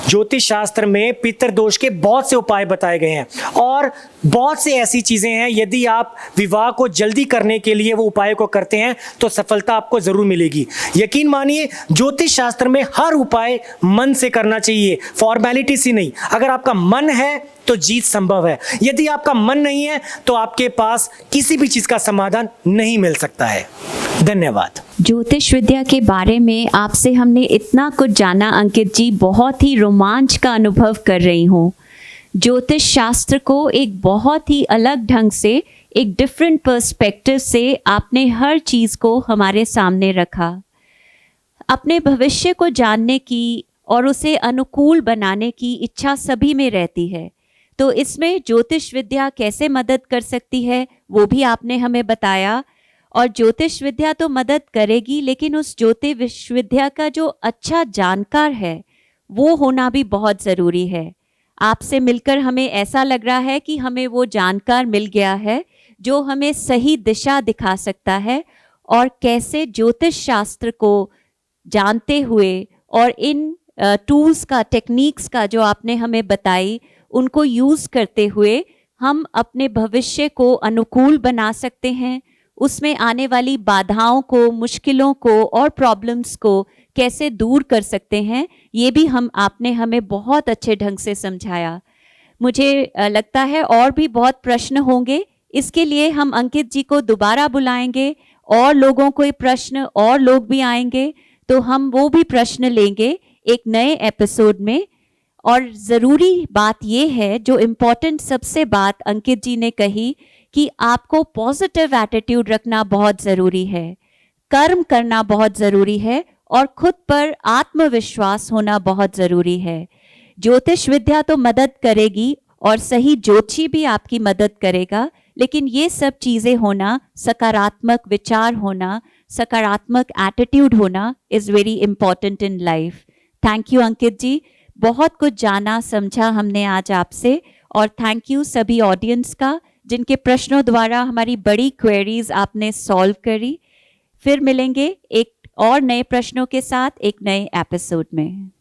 ज्योतिष शास्त्र में पितृदोष के बहुत से उपाय बताए गए हैं और बहुत से ऐसी चीज़ें हैं, यदि आप विवाह को जल्दी करने के लिए वो उपाय को करते हैं तो सफलता आपको ज़रूर मिलेगी। यकीन मानिए, ज्योतिष शास्त्र में हर उपाय मन से करना चाहिए, फॉर्मेलिटी से नहीं। अगर आपका मन है तो जीत संभव है, यदि आपका मन नहीं है तो आपके पास किसी भी चीज़ का समाधान नहीं मिल सकता है। धन्यवाद। ज्योतिष विद्या के बारे में आपसे हमने इतना कुछ जाना अंकित जी, बहुत ही रोमांच का अनुभव कर रही हूँ। ज्योतिष शास्त्र को एक बहुत ही अलग ढंग से, एक डिफरेंट पर्सपेक्टिव से आपने हर चीज़ को हमारे सामने रखा। अपने भविष्य को जानने की और उसे अनुकूल बनाने की इच्छा सभी में रहती है, तो इसमें ज्योतिष विद्या कैसे मदद कर सकती है वो भी आपने हमें बताया। और ज्योतिष विद्या तो मदद करेगी, लेकिन उस ज्योतिष विद्या का जो अच्छा जानकार है वो होना भी बहुत ज़रूरी है। आपसे मिलकर हमें ऐसा लग रहा है कि हमें वो जानकार मिल गया है जो हमें सही दिशा दिखा सकता है, और कैसे ज्योतिष शास्त्र को जानते हुए और इन टूल्स का, टेक्निक्स का जो आपने हमें बताई, उनको यूज़ करते हुए हम अपने भविष्य को अनुकूल बना सकते हैं। उसमें आने वाली बाधाओं को, मुश्किलों को और प्रॉब्लम्स को कैसे दूर कर सकते हैं, ये भी आपने हमें बहुत अच्छे ढंग से समझाया। मुझे लगता है और भी बहुत प्रश्न होंगे, इसके लिए हम अंकित जी को दोबारा बुलाएंगे और लोगों को ये प्रश्न, और लोग भी आएंगे तो हम वो भी प्रश्न लेंगे एक नए एपिसोड में। और ज़रूरी बात ये है, जो इम्पोर्टेंट सबसे बात अंकित जी ने कही, कि आपको पॉजिटिव एटीट्यूड रखना बहुत ज़रूरी है, कर्म करना बहुत ज़रूरी है और खुद पर आत्मविश्वास होना बहुत ज़रूरी है। ज्योतिष विद्या तो मदद करेगी और सही ज्योतिषी भी आपकी मदद करेगा, लेकिन ये सब चीज़ें होना, सकारात्मक विचार होना, सकारात्मक एटीट्यूड होना is very important in life. Thank you Ankit ji, बहुत कुछ जाना समझा हमने आज आपसे। और थैंक यू सभी ऑडियंस का, जिनके प्रश्नों द्वारा हमारी बड़ी क्वेरीज आपने सॉल्व करी। फिर मिलेंगे एक और नए प्रश्नों के साथ एक नए एपिसोड में।